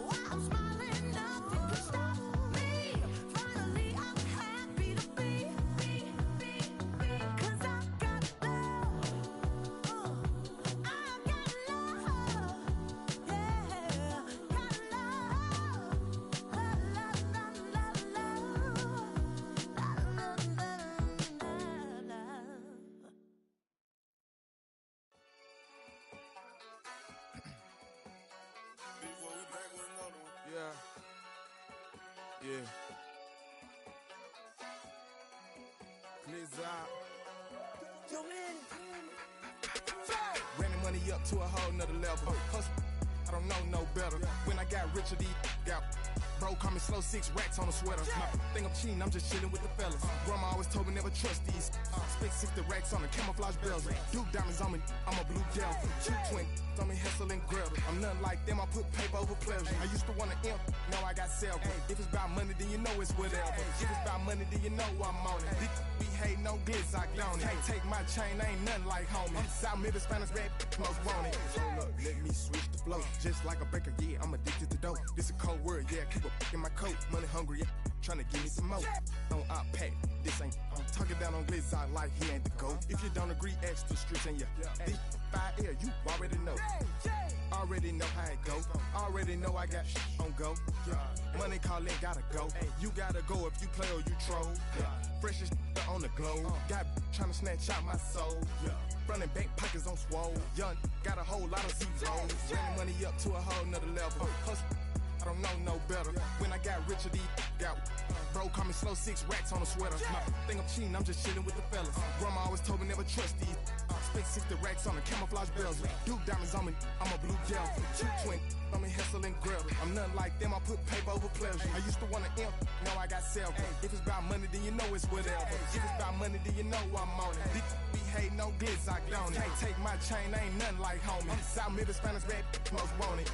why I'm smiling. Nothing can stop me. Finally, I'm happy to be. 'Cause I got love. I got love. Yeah, got love. Yeah. Yeah. Blizzard. Running money up to a whole nother level. Hustle, I don't know no better. When I got richer, these got bro, call me slow, 6 racks on a sweater. My think I'm cheating, I'm just chilling with the fellas. Grandma always told me never trust these. Spent 60 racks on the camouflage bells. Duke diamonds on me, I'm a blue devil. 220 on me, Hessel and Gretel. I'm nothing like them, I put paper over pleasure. I used to want to imp, now I got several. If it's about money, then you know it's whatever. If it's about money, then you know I'm on it. We hate no glitz, I don't. Can't take my chain, ain't nothing like homie. South Middle Spanish red, most want it. Hold up, let me switch the flow. Just like a baker, yeah, I'm addicted to dope. This a cold word, yeah, keep a in my coat. Money hungry, yeah, tryna give me some more. On op pack, this ain't. I'm talking down on glitz, I like he ain't the goat. If you don't agree, ask the streets and yeah. This 5L, you already know. Already know how it go. Already know I got on go. Money calling, gotta go. You gotta go if you play or you troll. Freshest on the globe. Got tryna snatch out my soul. Front and back pockets on swole. Young, got a whole lot of zeros. Running money up to a whole nother level. Hustle, I don't know no better. When I got richer, these got bro, call me slow, 6 racks on a sweater. My think I'm cheating, I'm just chilling with the fellas. Grandma always told me never trust these. Spent 60 racks on the camouflage bells. Duke diamonds on me, I'm a blue devil. 220 on me, Hessel and Gretel. I'm nothing like them, I put paper over pleasure. I used to want to imp, now I got several. If it's about money, then you know it's whatever. If it's about money, then you know I'm on it. We hate no glitz, I don't. Can't take my chain, ain't nothing like homie. South Middle Spanish red, most want it.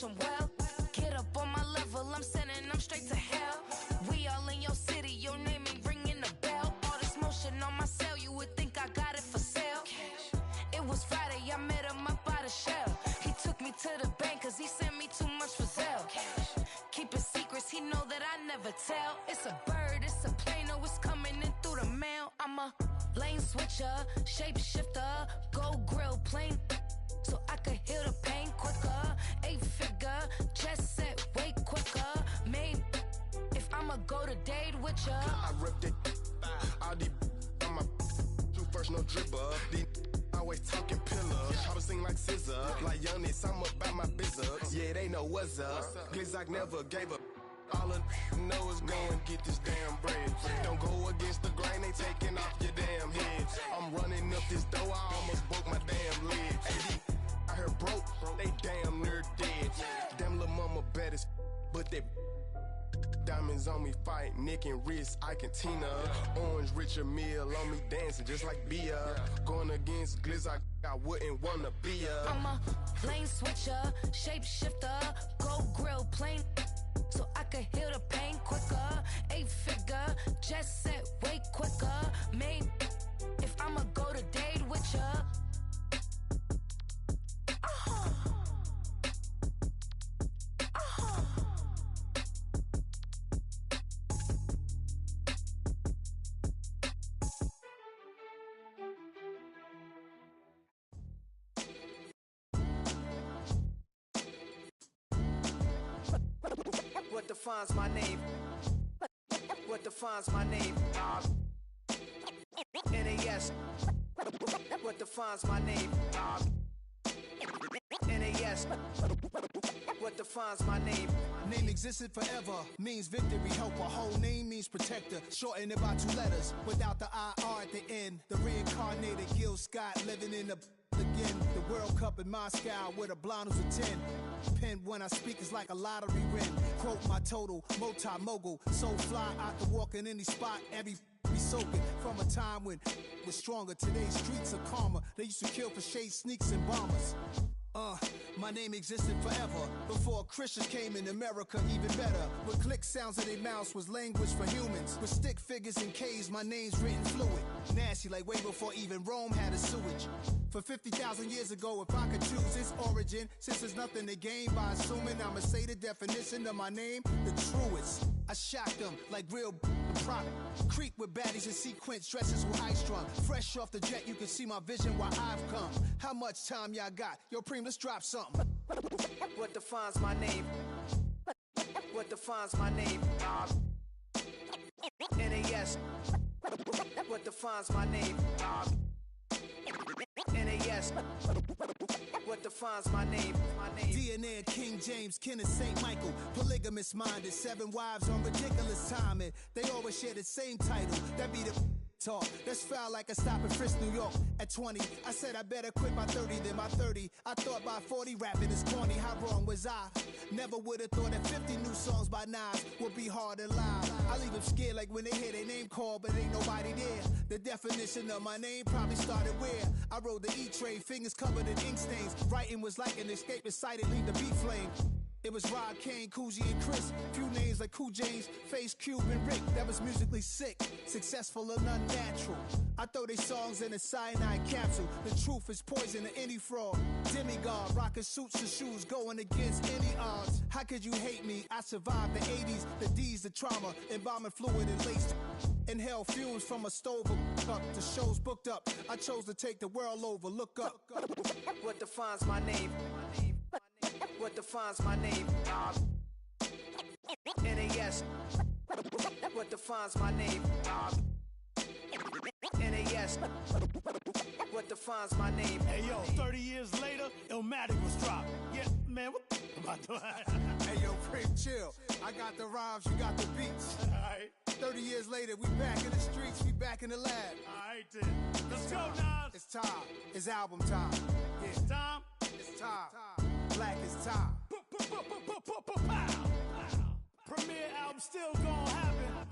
him well. Get up on my level, I'm sending them straight to hell. We all in your city, your name ain't ringing the bell. All this motion on my cell, you would think I got it for sale. It was Friday, I met him up by the shell. He took me to the bank, cause he sent me too much for Zelle. Keeping secrets, he know that I never tell. It's a bird, it's a plane, oh, it's coming in through the mail. I'm a lane switcher, shapeshifter, go grill plane, so I could heal the pain quicker. 8-figure, just set way quicker. Maybe if I'ma go to date with ya. I ripped it, all these on my you first no dripper. These always talking pillar. I was sing like scissor, like youngest, I'm about my business. Yeah, they know what's up. Glizzock never gave up. All I know is go and get this damn bread. Don't go against the grain, they taking off your damn head. I'm running up this door, I almost broke my damn leg. Hey, I heard broke, they damn near dead. Damn little mama bad as but they diamonds on me fight, neck and wrist, I can Tina. Orange Richard Mill on me dancing just like Bia. Going against Glizzock, I wouldn't wanna be a. I'm a lane switcher, shapeshifter, go grill plane, so I could heal the pain quicker. 8-figure, just set way quicker. Maybe if I'ma go to date with ya. What defines my name? What defines my name? NAS. What defines my name? NAS. What defines my name? Name existed forever, means victory, helper. Whole name means protector, shortened it by 2 letters. Without the IR at the end, the reincarnated Gil Scott living in the again. The World Cup in Moscow with a blonde who's a 10. Pen when I speak is like a lottery win. Quote my total, multi-mogul. So fly, I can walk in any spot, every be soaking. From a time when was stronger, today's streets are calmer. They used to kill for shade sneaks and bombers. My name existed forever. Before Christians came in America, even better. With click sounds in their mouths was language for humans. With stick figures and K's, my name's written fluid. Nasty like way before even Rome had a sewage. For 50,000 years ago, if I could choose its origin, since there's nothing to gain by assuming I'ma say the definition of my name, the truest. I shocked them like real product. Creep with baddies in sequence, dresses with high strung. Fresh off the jet, you can see my vision where I've come. How much time y'all got? Yo, Preem, let's drop something. What defines my name? What defines my name? NAS. What defines my name? NAS. What defines my name? DNA of King James, kin of St. Michael. Polygamous minded, 7 wives on ridiculous timing. They always share the same title. That be the talk. That's foul like a stop in Frisk, New York. At 20, I said I better quit by 30 than by 30. I thought by 40 rapping is corny. How wrong was I? Never would have thought that 50 new songs by Nas would be hard to lie. I leave them scared like when they hear their name called, but ain't nobody there. The definition of my name probably started where I rode the E-train, fingers covered in ink stains. Writing was like an escape excited, leave the beat flame. It was Rod, Kane, Coogee, and Chris. Few names like Cool James, Face, Cube, and Rick. That was musically sick, successful and unnatural. I throw they songs in a cyanide capsule. The truth is poison to any fraud. Demigod, rocking suits and shoes, going against any odds. How could you hate me? I survived the 80s, the D's, the trauma, embalming fluid and laced. Inhale fumes from a stove up to shows booked up. I chose to take the world over. Look up. What defines my name? What defines my name? NAS. What defines my name? NAS. What defines my name? Hey yo, 30 years later, Illmatic was dropped. Yeah, man, what am I doing? Hey yo, Preem, chill. I got the rhymes, you got the beats. Alright. 30 years later, we back in the streets, we back in the lab. Alright then. Let's go, Nas. It's time. It's album time. Yeah. It's time. It's time. Black is time. Premiere album still gonna happen.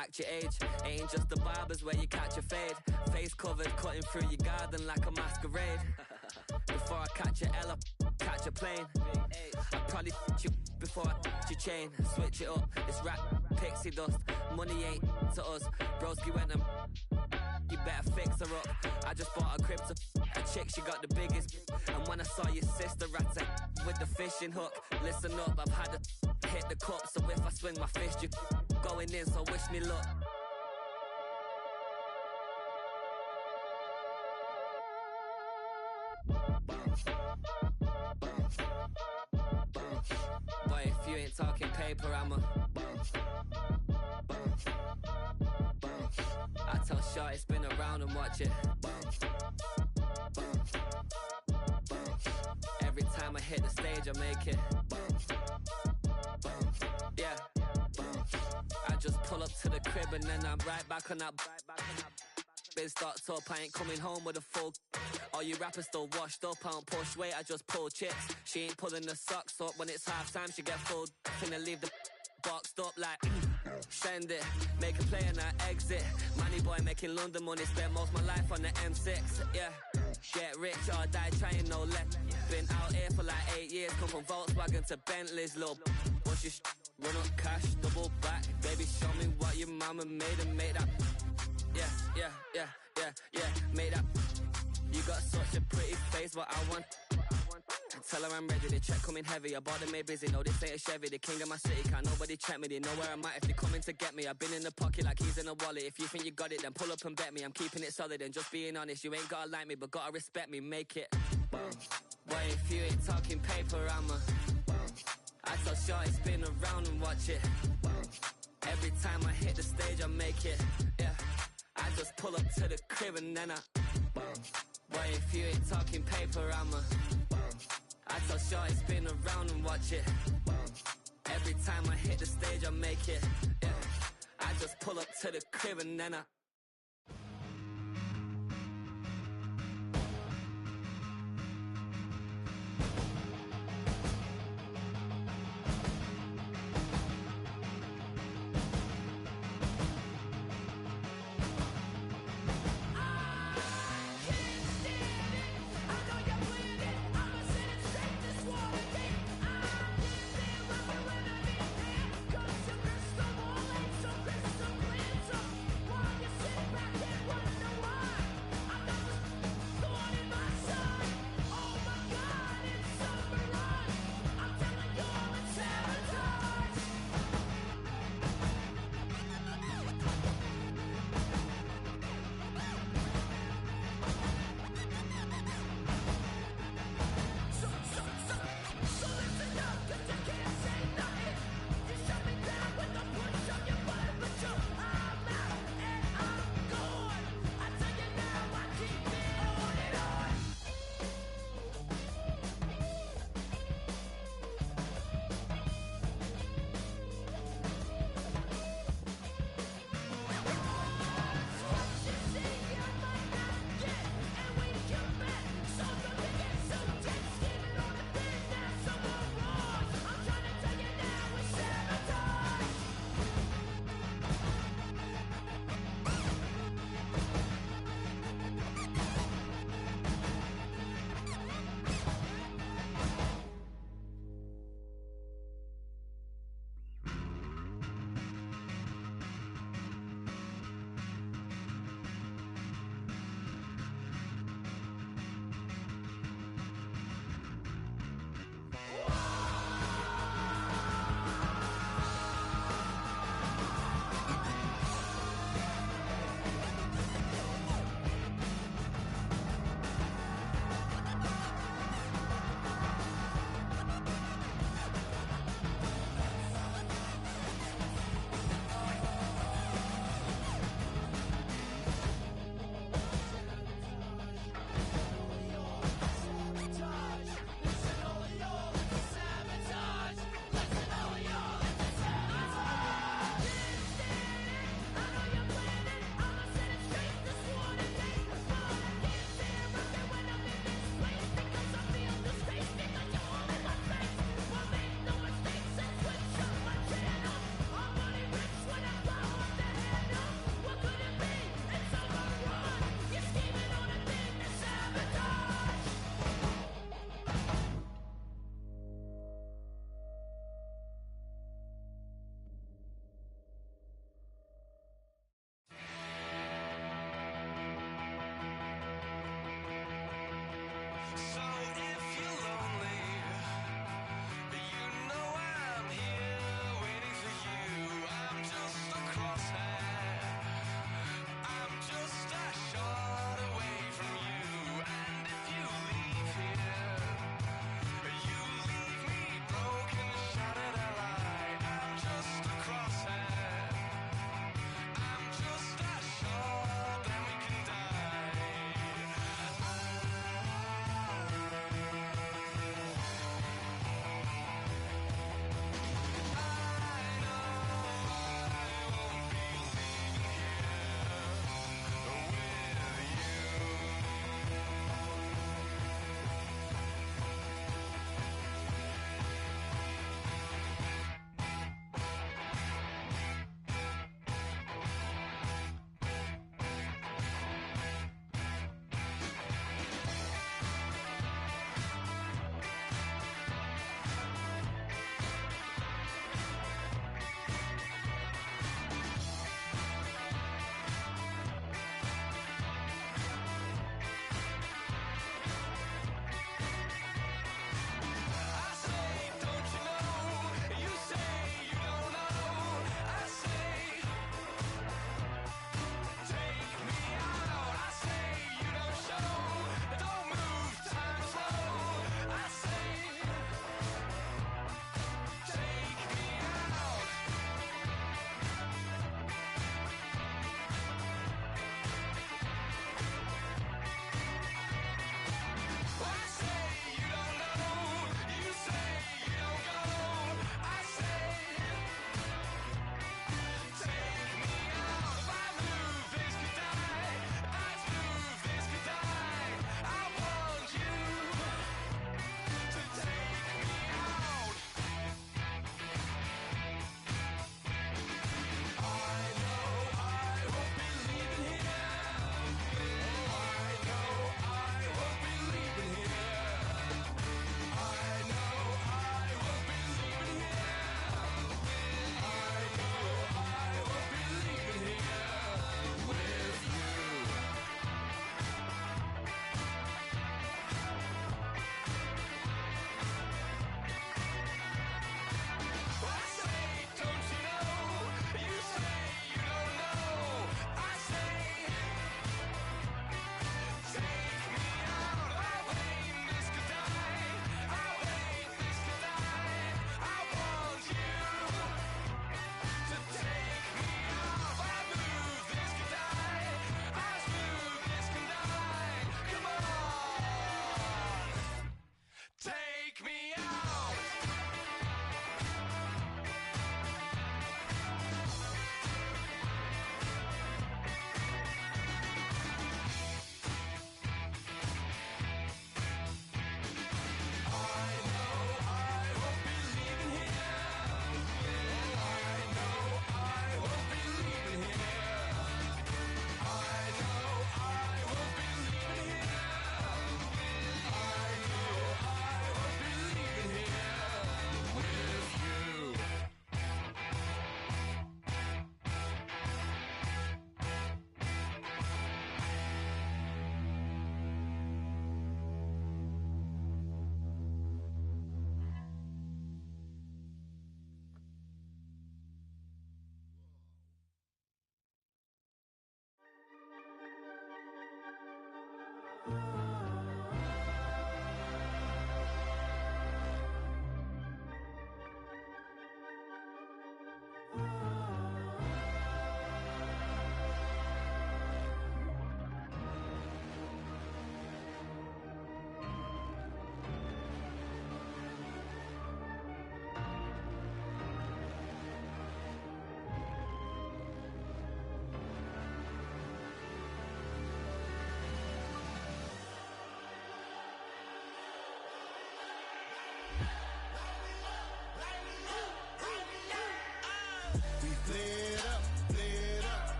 act your age. Ain't just the barbers where you catch a fade. Face covered, cutting through your garden like a masquerade. Before I catch a L, catch a plane. I'd probably f*** you before I f*** your chain. Switch it up, it's rap, pixie dust. Money ain't to us. Broski went and you better fix her up. I just bought a crib to a chick, she got the biggest. And when I saw your sister at it with the fishing hook, listen up, I've had to hit the cup. So if I swing my fist, you going in, so wish me luck. Boy, if you ain't talking paper, I'm a I tell Shorty spin around and watch it. Every time I hit the stage, I make it. Yeah. I just pull up to the crib and then I'm right back on that. Been stocked up, I ain't coming home with a full. All you rappers still washed up, I don't push weight, I just pull chips. She ain't pulling the socks up, when it's half time she get full. Finna leave the boxed up like send it, make a play and I exit. Money boy making London money, spend most of my life on the M6. Yeah, get rich or die trying, no left. Been out here for like 8 years, come from Volkswagen to Bentley's, little. What's your run up cash, double back. Baby, show me what your mama made and make that. Yeah, made that. You got such a pretty face, but I want. Tell her I'm ready, the check coming heavy. I bought them made busy, no this ain't a Chevy. The king of my city, can't nobody check me. They know where I'm at if they coming to get me. I've been in the pocket like keys in a wallet. If you think you got it, then pull up and bet me. I'm keeping it solid and just being honest. You ain't gotta like me, but gotta respect me, make it. Boy, if you ain't talking paper, I'm a I tell Shorty spin around and watch it. Every time I hit the stage, I make it. Yeah, I just pull up to the crib and then I Boy, if you ain't talking paper, I'm a I tell Shorty spin around and watch it. Every time I hit the stage, I make it. Yeah, I just pull up to the crib and then I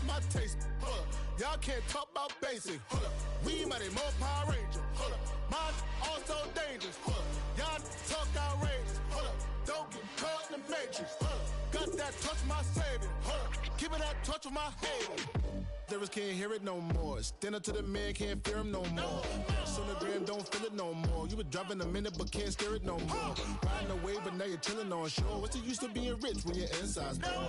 pump my taste. Hold up. Y'all can't talk about basic. Hold up. We mighty more Power Ranger. Hold up. Mine also dangerous. Hold up. Y'all talk outrageous. Hold up. Don't get caught in the matrix. Hold up. Got that touch of my savior. Hold up. Give me that touch of my haters. There can't hear it no more. Stand up to the man, can't fear him no more. Sonogram don't feel it no more. You been driving a minute but can't steer it no more. Riding away but now you're chilling on shore. What's the use of being rich when your inside's poor?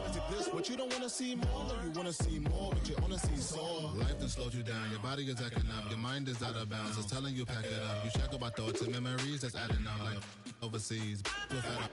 Is it this what you don't wanna see more? No, you wanna see more, but you wanna see sore. Life done slowed you down. Your body is acting up. Your mind is out of bounds. It's telling you pack it up. You shackle by thoughts and memories that's adding up. Like overseas, feel fed up.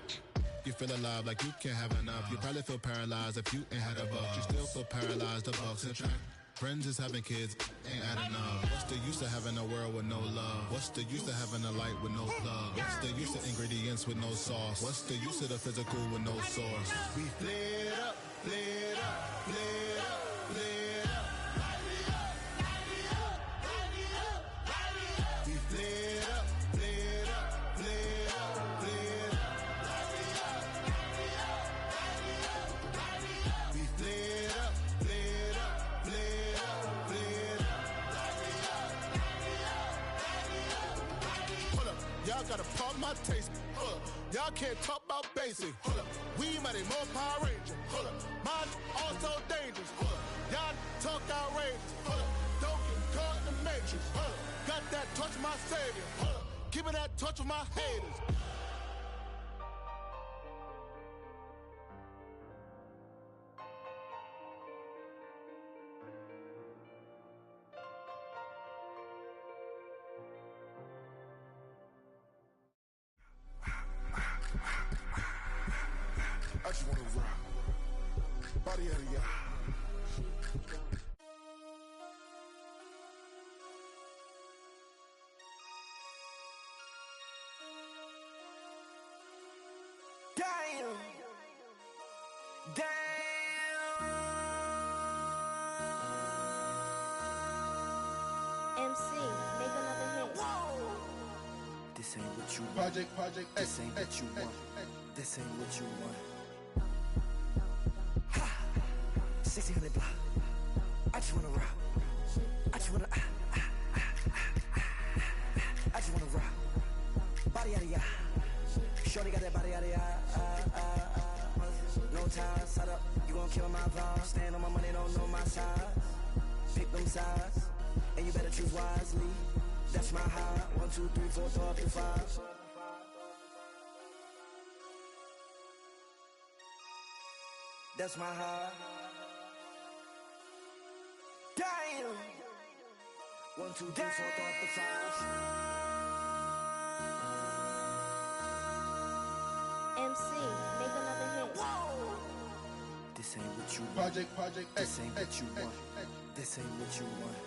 You feel alive like you can't have enough. You probably feel paralyzed if you ain't had a buck. You still feel paralyzed, the bucks and track. Friends is having kids, ain't adding up. What's the use of having a world with no love? What's the use of having a light with no plug? What's the use of ingredients with no sauce? What's the use of the physical with no source? We flared up, flared up, flared up, flared up. Light me up, light me up, light me up, light me up. We flared up, flared up, flared up, flared up. Light me up, light me up, light me up, light me up. We flared up, flared up, flared up, flared up. Light me up, light me up, light me up, light me up. Hold up, y'all gotta pump my taste. Hold up, y'all can't talk about basic. Hold up, we mighty more Power Ranger. Hold up, mine also dangerous. Hold up, y'all talk outrageous. Hold up, don't get caught in the matrix. Hold up, got that touch of my savior. Hold up, give me that touch of my haters. I just wanna rock. Body out of y'all. Damn. MC, make another hit. This ain't what you want. Project, This ain't what you want. This ain't what you want. 1600 block. I just wanna rock. I just wanna. I just wanna rock. Body out of ya. Shorty got that body out of ya. No time, set up. You gon' kill my vibe. Stand on my money, don't know my size. Pick them sides, and you better choose wisely. That's my high. 1, 2, 3, 4, 5, 5. That's my high. Damn. 1, 2, 3, 4, 5. MC, make another hit. This ain't what you want. Project, This ain't what you want. This ain't what you want.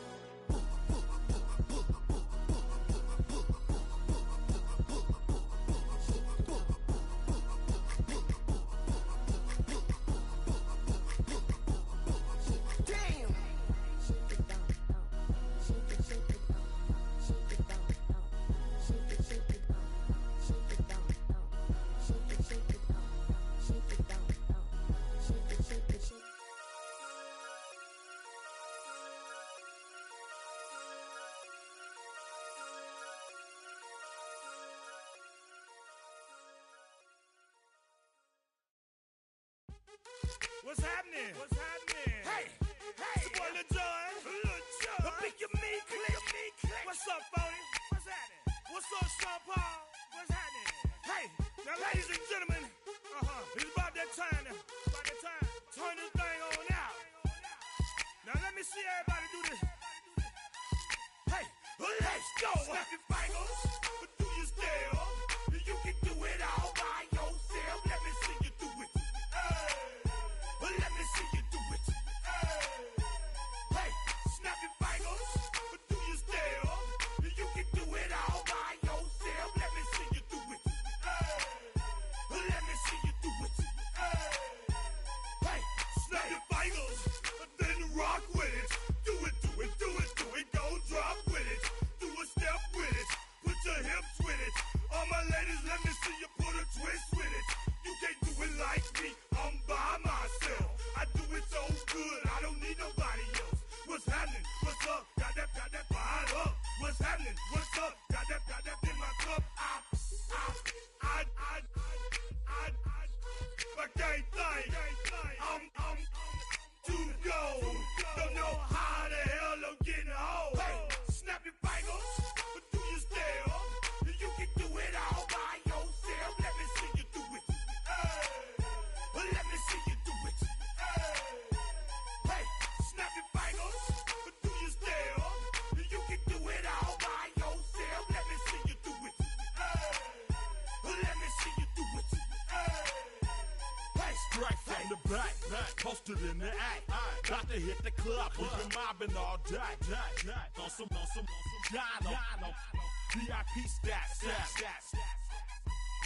What's happening? What's happening? Hey, it's your boy Lil Jon. I'll pick your meat click. What's up, Phony? What's happening? What's up, Sean Paul? What's happening? Hey, now ladies and gentlemen, it's about that time. Turn this thing on out. Now let me see everybody do this. Hey, let's go. Snap your fingers, do your step. You can do it all by yourself. Let me see you do it. Let me see you do it. Hey, snap your fingers, do your step. You can do it all by yourself. Let me see you do it. Let me see you do it. Hey, snap your fingers, then rock with it. Do it, do it, do it, do it. Go drop with it. Do a step with it. Put your posted in the act. Got to hit the club. We've been mobbing all day. On some Jono. VIP stats.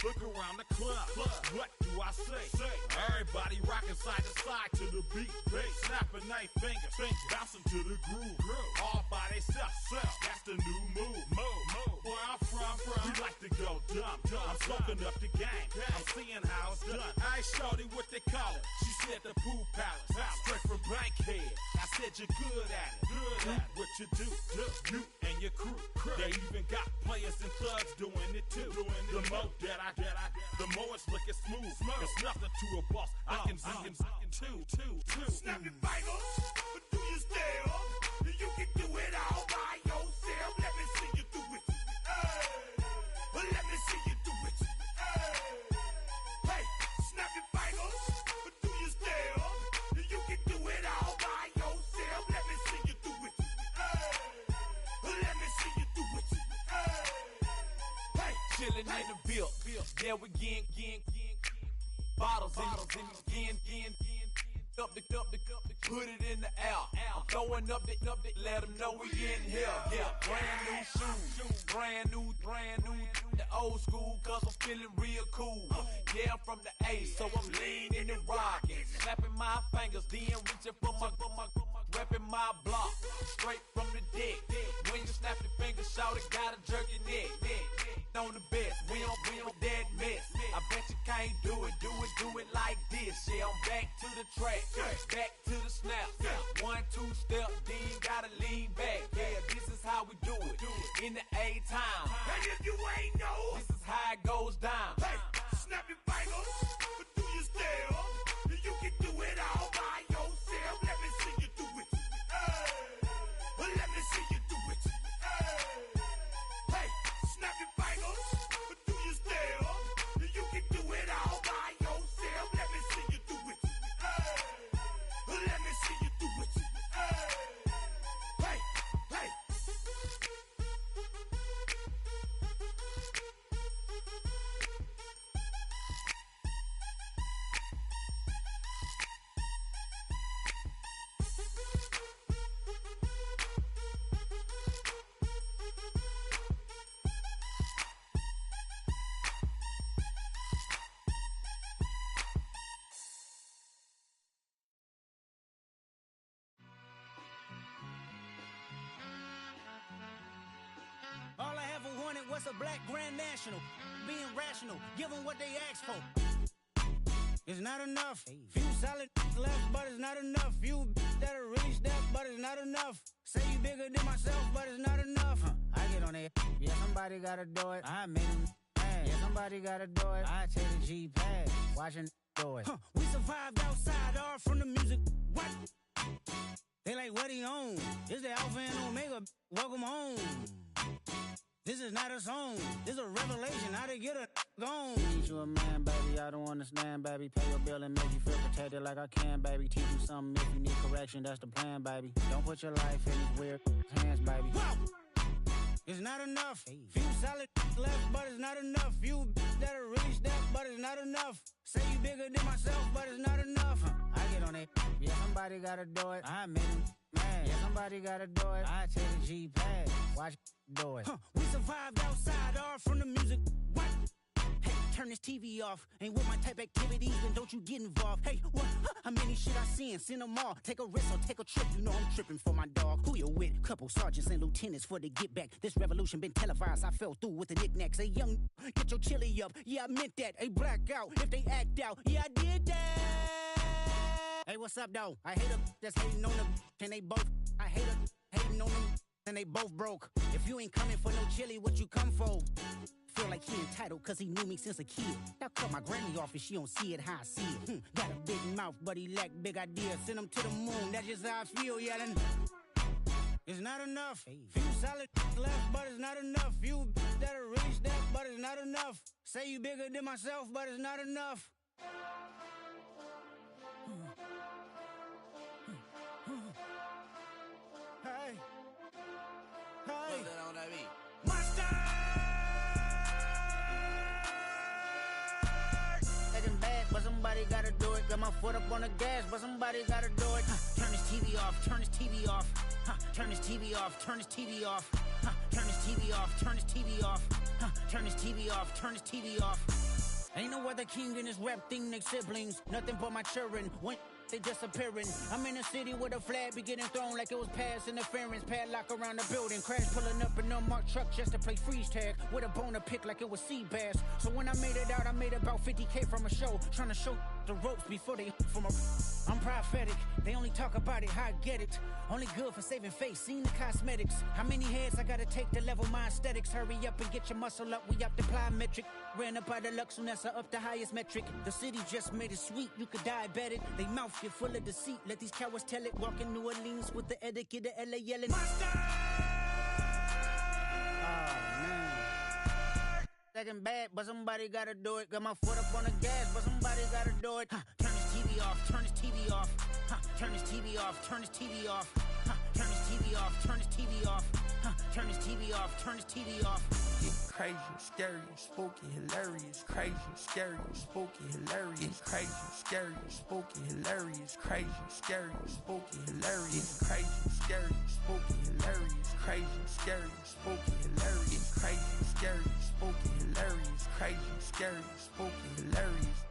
Look around the club. What do I say? Everybody rocking side to side to the beat. Snapping their fingers, bouncing to the groove. All by themselves. That's the new move. Where I'm from, we like to go dumb. I'm soaking up the game. I'm seeing how it's done. I ain't shorty what they call it. She said the pool palace. Straight from Bankhead. I said you're good at it. What you do, you and your crew. They even got players and thugs doing it too. The more that the more it's looking smooth. It's nothing to a boss. I can two. Snap your fingers, but do you still? You can do it all by yourself. Let me see you do it. Let me see you do it. Hey, snap your fingers, but do you still? You can do it all by yourself. Let me see you do it. Let me see you do it. Hey, chillin' in the bill. Yeah, we again. Bottles in again. Up the put it in the air. I'm throwing up the, let them know we in here. Yeah, brand new shoes, brand new. The old school, cause I'm feeling real cool. Yeah, I'm from the A, so I'm leaning and rocking. Snapping my fingers, then reaching for my repping my block. Straight from the deck. When you snap your fingers, shout it, gotta jerk your neck. On the best, we don't that mess. I bet you can't do it like this. Yeah, I'm back to the track, back to the snap. 1, 2 step, then gotta lean back. Yeah, this is how we do it in the A-time. And if you ain't know, this is how it goes down. Hey, snap your fingers, but do you still? You can do it all by yourself. Let me see you do it. Let me see you do it. Hey, snap your fingers, but do you still? You can do it all by yourself. Let me see you do it. Let me see you do it. Hey. All I ever wanted was a black grand national. Being rational, give them what they ask for. It's not enough. Few solid left, but it's not enough. Few that'll reach that, but it's not enough. Say you bigger than myself, but it's not enough. I get on it. Yeah, somebody gotta do it. I made him mad. Yeah, somebody gotta do it. I take the G-pad. Watching do it. We survived outside, all from the music. What? They like, what he on? This the Alpha and Omega. Welcome home. This is not a song. This is a revelation. How to get a gone. Teach you a man, baby. I don't understand, baby. Pay your bill and make you feel protected like I can, baby. Teach you something if you need correction. That's the plan, baby. Don't put your life in these weird hands, baby. Whoa! It's not enough. Few solid left, but it's not enough. Few that'll reach that, but it's not enough. Say you bigger than myself, but it's not enough. I get on it. Yeah, somebody gotta do it. I made him mad. Yeah, somebody gotta do it. I take the G-pad. Watch do it. We survived outside, all from the music. What? Hey, turn this TV off. Ain't with my type activities, then don't you get involved. Hey, what? How many shit I seen? Send them all. Take a risk or take a trip. You know I'm tripping for my dog. Who you with? Couple sergeants and lieutenants for the get back. This revolution been televised. I fell through with the knickknacks. Hey, young, get your chili up. Yeah, I meant that. Hey, black out if they act out. Yeah, I did that. Hey, what's up, though? I hate them that's hating on them. And they both. I hate them hating on them. And they both broke. If you ain't coming for no chili, what you come for? Feel like he entitled cause he knew me since a kid. Now cut my granny off if she don't see it how I see it. Got a big mouth, but he lack big ideas. Send him to the moon, that's just how I feel, yelling. It's not enough. Few solid left, but it's not enough. Few that'll reach that, but it's not enough. Say you bigger than myself, but it's not enough. Hey. Hey. Mustard! Second bad, but somebody somebody gotta do it. Got my foot up on the gas, but somebody gotta do it. Turn this TV off, turn this TV off. Turn this TV off, turn this TV off. Turn this TV off, turn this TV off. Turn this TV off, turn this TV off. Ain't no other king in this rap thing, they siblings. Nothing but my children. When they disappearing. I'm in a city with a flag be getting thrown like it was pass interference. Padlock around the building. Crash pulling up an unmarked truck just to play freeze tag. With a bone to pick like it was sea bass. So when I made it out, I made about 50K from a show. Trying to show the ropes before they from a... I'm prophetic. They only talk about it, how I get it. Only good for saving face, seen the cosmetics. How many heads I gotta take to level my aesthetics? Hurry up and get your muscle up, we up the plyometric. Ran up out of luck, soon as I up the highest metric. The city just made it sweet, you could diabetic. They mouth get full of deceit, let these cowards tell it. Walk in New Orleans with the etiquette of LA yelling. Monster! Oh, man. Second bad, but somebody gotta do it. Got my foot up on the gas, but somebody gotta do it. Turn this TV off, turn this TV off. Turn this TV off, turn this TV off. Turn this TV off, turn this TV off. Turn this TV off, turn this TV off. It's crazy, scary, spooky, hilarious. Crazy, scary, spooky, hilarious. Crazy, scary, spooky, hilarious. Crazy, scary, spooky, hilarious. Crazy, scary, spooky, hilarious. Crazy, scary, spooky, hilarious. Crazy, scary, spooky, hilarious. Crazy, scary, spooky, hilarious.